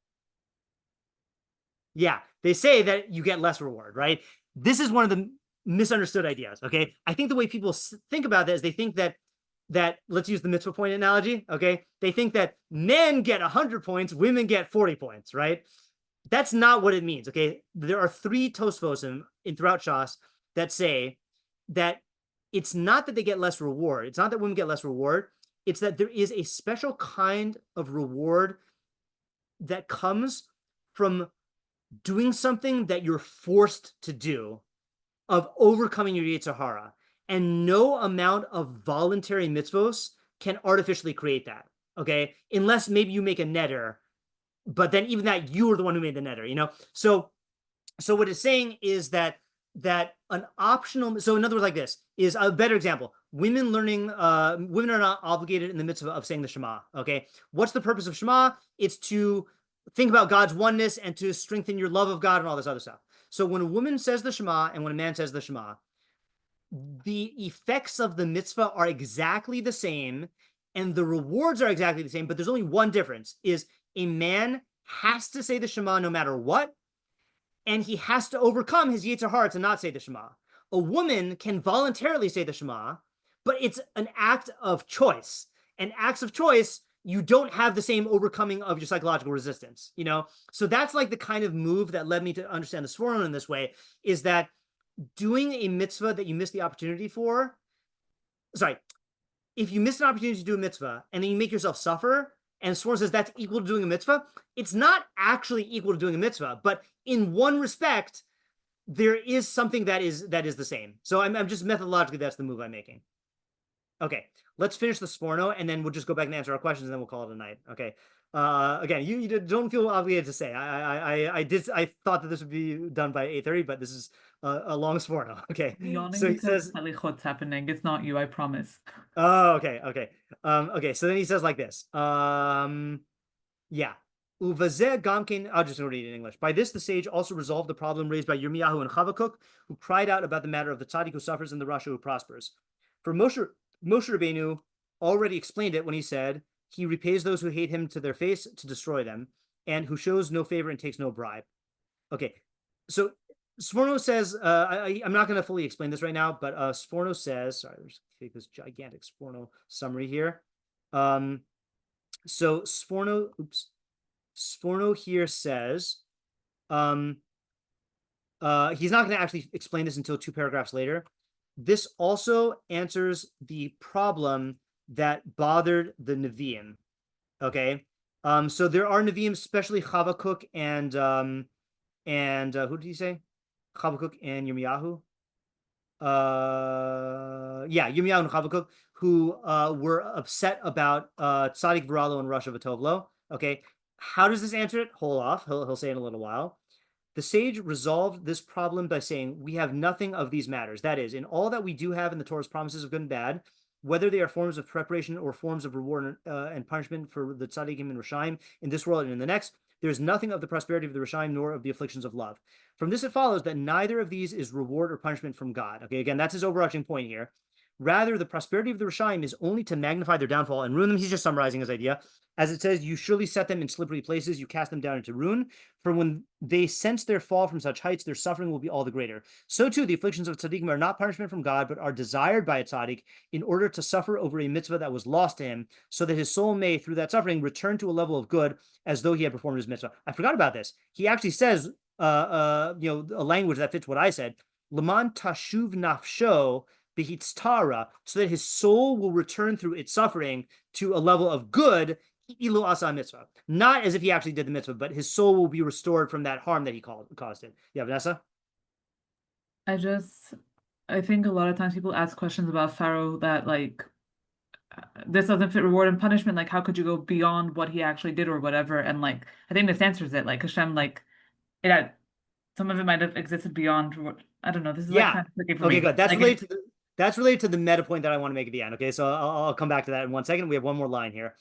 Yeah, they say that you get less reward, right? This is one of the misunderstood ideas, okay? I think the way people think about that is they think that let's use the mitzvah point analogy, okay? They think that men get 100 points, women get 40 points, right? That's not what it means, okay? There are 3 Tosfosim throughout Shas that say that it's not that they get less reward. It's not that women get less reward. It's that there is a special kind of reward that comes from doing something that you're forced to do, of overcoming your Yetzer Hara. And no amount of voluntary mitzvos can artificially create that, okay? Unless maybe you make a netter, but then even that, you were the one who made the netter, So what it's saying is that an optional, so in other words, like this is a better example. Women are not obligated in the mitzvah of saying the Shema, okay? What's the purpose of Shema? It's to think about God's oneness and to strengthen your love of God and all this other stuff. So when a woman says the Shema and when a man says the Shema, the effects of the mitzvah are exactly the same and the rewards are exactly the same, but there's only one difference, is a man has to say the Shema no matter what, and he has to overcome his Yetzer Hara to not say the Shema. A woman can voluntarily say the Shema, but it's an act of choice. And acts of choice, you don't have the same overcoming of your psychological resistance, So that's like the kind of move that led me to understand the Sforno in this way, is that doing a mitzvah that you missed the opportunity for, if you miss an opportunity to do a mitzvah and then you make yourself suffer, and Sforno says that's equal to doing a mitzvah, it's not actually equal to doing a mitzvah, but in one respect, there is something that is the same. So I'm just methodologically, that's the move I'm making. Okay, let's finish the Sforno, and then we'll just go back and answer our questions, and then we'll call it a night. Okay. Again, you don't feel obligated to say. I thought that this would be done by 8:30, but this is a long Sforno. Okay. Yawning So he because says, Salichot's happening. It's not you, I promise. oh, okay. Okay. So then he says like this. Yeah. Uvazeh Gamkin, I'll just read it in English. By this, the sage also resolved the problem raised by Yirmiyahu and Chavakuk, who cried out about the matter of the tzaddik who suffers and the rasha who prospers. For Moshe Rabbeinu already explained it when he said, he repays those who hate him to their face to destroy them, and who shows no favor and takes no bribe. Okay, so Sforno says, I'm not going to fully explain this right now, but Sforno says, sorry, let's take this gigantic Sforno summary here. So Sforno here says, he's not going to actually explain this until 2 paragraphs later, this also answers the problem that bothered the Nevi'im. Okay, so there are Nevi'im, especially Habakkuk and who did he say? Habakkuk and Yirmiyahu. Yirmiyahu and Habakkuk, who were upset about Tzadik V'Ralo and Rasha V'Tovlo. Okay, how does this answer it? Hold off. He'll say in a little while. The sage resolved this problem by saying, we have nothing of these matters. That is, in all that we do have in the Torah's promises of good and bad, whether they are forms of preparation or forms of reward and punishment for the tzaddikim and Rishaim in this world and in the next, there is nothing of the prosperity of the Rishaim nor of the afflictions of love. From this it follows that neither of these is reward or punishment from God. Okay, again, that's his overarching point here. Rather, the prosperity of the Rishaim is only to magnify their downfall and ruin them. He's just summarizing his idea. As it says, you surely set them in slippery places, you cast them down into ruin. For when they sense their fall from such heights, their suffering will be all the greater. So too, the afflictions of tzaddikim are not punishment from God, but are desired by a tzaddik in order to suffer over a mitzvah that was lost to him, so that his soul may, through that suffering, return to a level of good as though he had performed his mitzvah. I forgot about this. He actually says, a language that fits what I said. Leman tashuv nafsho behitztara, so that his soul will return through its suffering to a level of good. Ilu asa mitzvah, not as if he actually did the mitzvah, but his soul will be restored from that harm that he caused it. Yeah, Vanessa? I think a lot of times people ask questions about Pharaoh that this doesn't fit reward and punishment. Like, how could you go beyond what he actually did or whatever? And I think this answers it. Like Hashem, some of it might have existed beyond. I don't know. This is kind of tricky for me. Okay, good. That's related to the meta point that I want to make at the end. Okay, so I'll come back to that in 1 second. We have one more line here.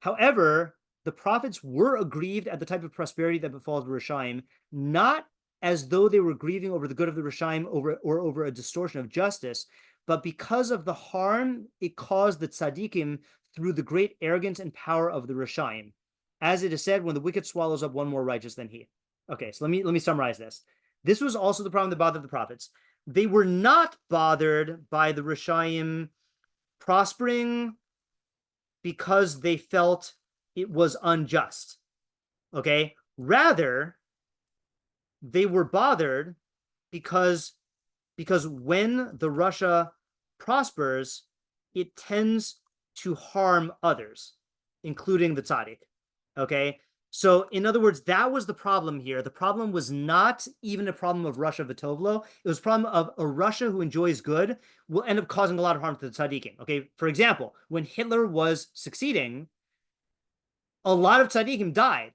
However, the prophets were aggrieved at the type of prosperity that befalls the Rishaim, not as though they were grieving over the good of the Rishaim over a distortion of justice, but because of the harm it caused the tzaddikim through the great arrogance and power of the Rishaim. As it is said, when the wicked swallows up one more righteous than he. Okay, so let me summarize this. This was also the problem that bothered the prophets. They were not bothered by the Rishaim prospering because they felt it was unjust. Okay, rather they were bothered because when the Russia prospers, it tends to harm others, including the tzaddik. Okay, so in other words, that was the problem here. The problem was not even a problem of Russia V'Tovlo. It was a problem of a Russia who enjoys good will end up causing a lot of harm to the tzaddikim. Okay, for example, when Hitler was succeeding, a lot of tzaddikim died,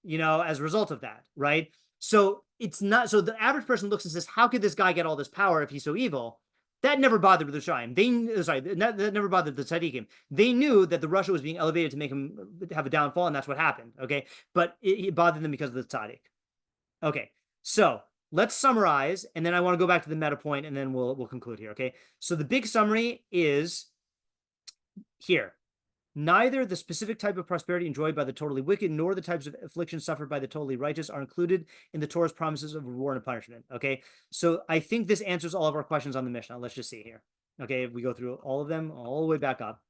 as a result of that, right? So it's not, so the average person looks and says, how could this guy get all this power if he's so evil? That never bothered the Rishaim. That never bothered the tzaddikim. They knew that the Russia was being elevated to make him have a downfall, and that's what happened. Okay, but it bothered them because of the tzaddik. Okay, so let's summarize, and then I want to go back to the meta point, and then we'll conclude here. Okay, so the big summary is here. Neither the specific type of prosperity enjoyed by the totally wicked nor the types of afflictions suffered by the totally righteous are included in the Torah's promises of reward and punishment. Okay, so I think this answers all of our questions on the Mishnah. Let's just see here. Okay, if we go through all of them all the way back up.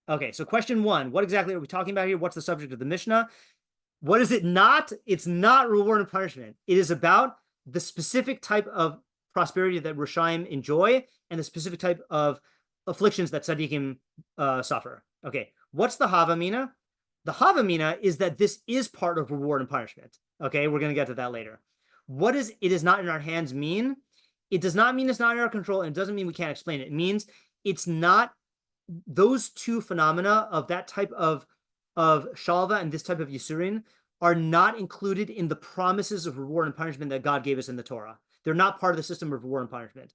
Okay, so question 1, what exactly are we talking about here? What's the subject of the Mishnah? What is it not? It's not reward and punishment. It is about the specific type of prosperity that Rishaim enjoy and the specific type of afflictions that tzaddikim suffer. Okay, what's the Havamina? The Havamina is that this is part of reward and punishment. Okay, we're going to get to that later. What does it is not in our hands mean? It does not mean it's not in our control, and it doesn't mean we can't explain it. It means it's not those two phenomena of that type of shalva and this type of yisurin are not included in the promises of reward and punishment that God gave us in the Torah. They're not part of the system of reward and punishment.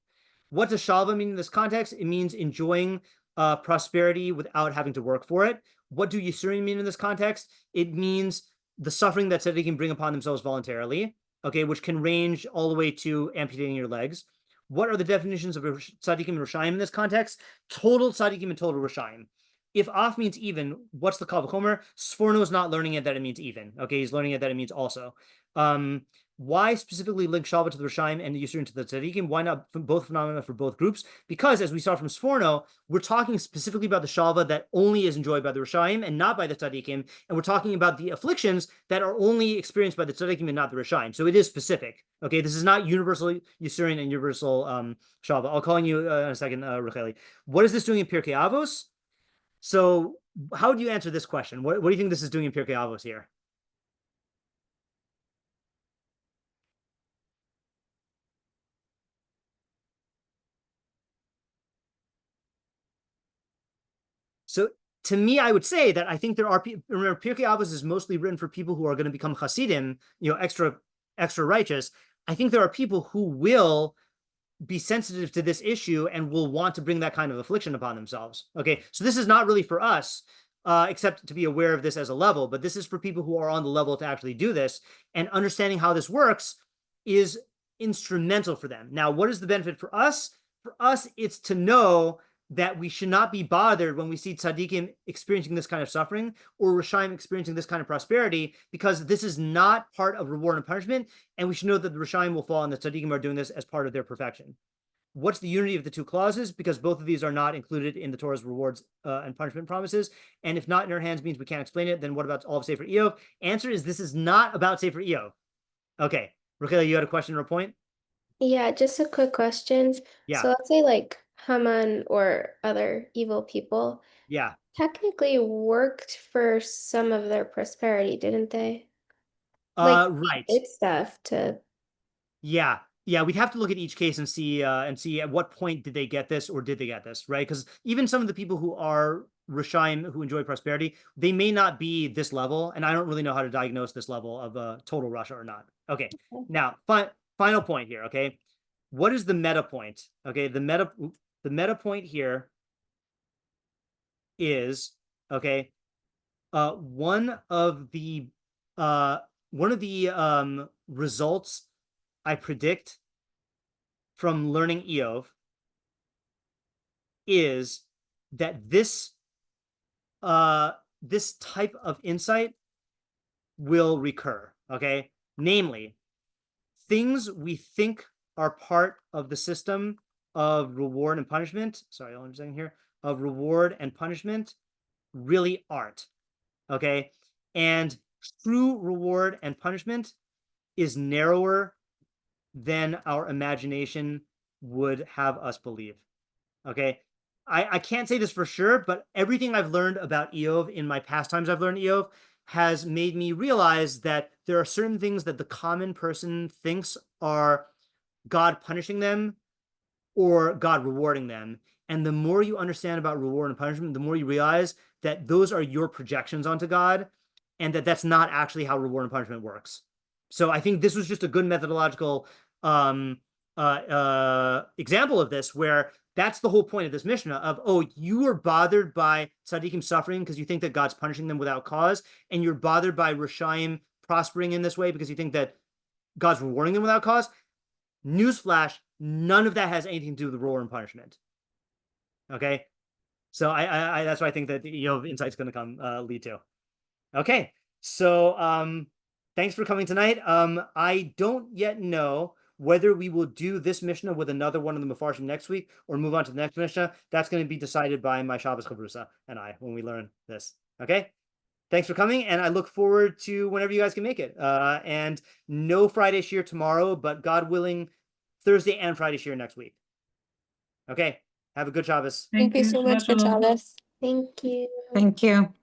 What does shalva mean in this context? It means enjoying prosperity without having to work for it. What do yisurim mean in this context? It means the suffering that tzaddikim bring upon themselves voluntarily, okay, which can range all the way to amputating your legs. What are the definitions of tzaddikim and Rishaim in this context? Total tzaddikim and total Rishaim. If off means even, what's the kal v'chomer? Sforno is not learning it that it means even. Okay, he's learning it that it means also. why specifically link Shalva to the Rishaim and the Yisurim to the Tzaddikim? Why not both phenomena for both groups? Because as we saw from Sforno, we're talking specifically about the Shalva that only is enjoyed by the Rishaim and not by the Tzaddikim, and we're talking about the afflictions that are only experienced by the Tzaddikim and not the Rishaim. So it is specific. Okay, this is not universal Yisurim and universal Shalva. I'll call on you in a second, Racheli. What is this doing in Pirkei Avos? So how do you answer this question? What do you think this is doing in Pirkei Avos here? So to me, I would say that I think there are people, remember, Pirkei Avos is mostly written for people who are going to become Hasidim, extra righteous. I think there are people who will be sensitive to this issue and will want to bring that kind of affliction upon themselves. Okay, so this is not really for us, except to be aware of this as a level, but this is for people who are on the level to actually do this, and understanding how this works is instrumental for them. Now, what is the benefit for us? For us, it's to know that we should not be bothered when we see tzaddikim experiencing this kind of suffering or Rishaim experiencing this kind of prosperity, because this is not part of reward and punishment, and we should know that the Rishaim will fall and the tzaddikim are doing this as part of their perfection. What's the unity of the two clauses? Because both of these are not included in the Torah's rewards and punishment promises, and if not in our hands means we can't explain it, then what about all of Sefer Iyov? Answer is this is not about Sefer Iyov. Okay, Rachel, you had a question or a point? Yeah, just a quick question. Yeah. So let's say like Haman or other evil people Yeah. technically worked for some of their prosperity, didn't they? Like Right. did stuff to Yeah. Yeah, we'd have to look at each case and see at what point did they get this or did they get this, right? Because even some of the people who are Rishaim who enjoy prosperity, they may not be this level, and I don't really know how to diagnose this level of total Russia or not. Okay, now final point here. Okay, what is the meta point? Okay, the meta point here is one of the results I predict from learning Iyov is that this type of insight will recur. Okay, namely, things we think are part of the system of reward and punishment. Sorry, I'm saying here of reward and punishment really aren't. Okay, and true reward and punishment is narrower than our imagination would have us believe. Okay, I can't say this for sure, but everything I've learned about Iyov in my past times I've learned Iyov has made me realize that there are certain things that the common person thinks are God punishing them or God rewarding them. And the more you understand about reward and punishment, the more you realize that those are your projections onto God, and that that's not actually how reward and punishment works. So I think this was just a good methodological example of this, where that's the whole point of this mishnah of, oh, you are bothered by tzaddikim suffering because you think that God's punishing them without cause, and you're bothered by Rishaim prospering in this way because you think that God's rewarding them without cause. Newsflash, none of that has anything to do with reward and punishment. Okay, so I that's what I think that Iyov insight's going to come lead to. Okay, so thanks for coming tonight. I don't yet know whether we will do this mishnah with another one of the Mefarshim next week or move on to the next mishnah. That's going to be decided by my Shabbos Chavrusa and I when we learn this. Okay, thanks for coming, and I look forward to whenever you guys can make it. And no Friday shiur tomorrow, but God willing, Thursday and Friday shiur next week. Okay, have a good Shabbos. Thank you so much for Shabbos. Thank you. Thank you.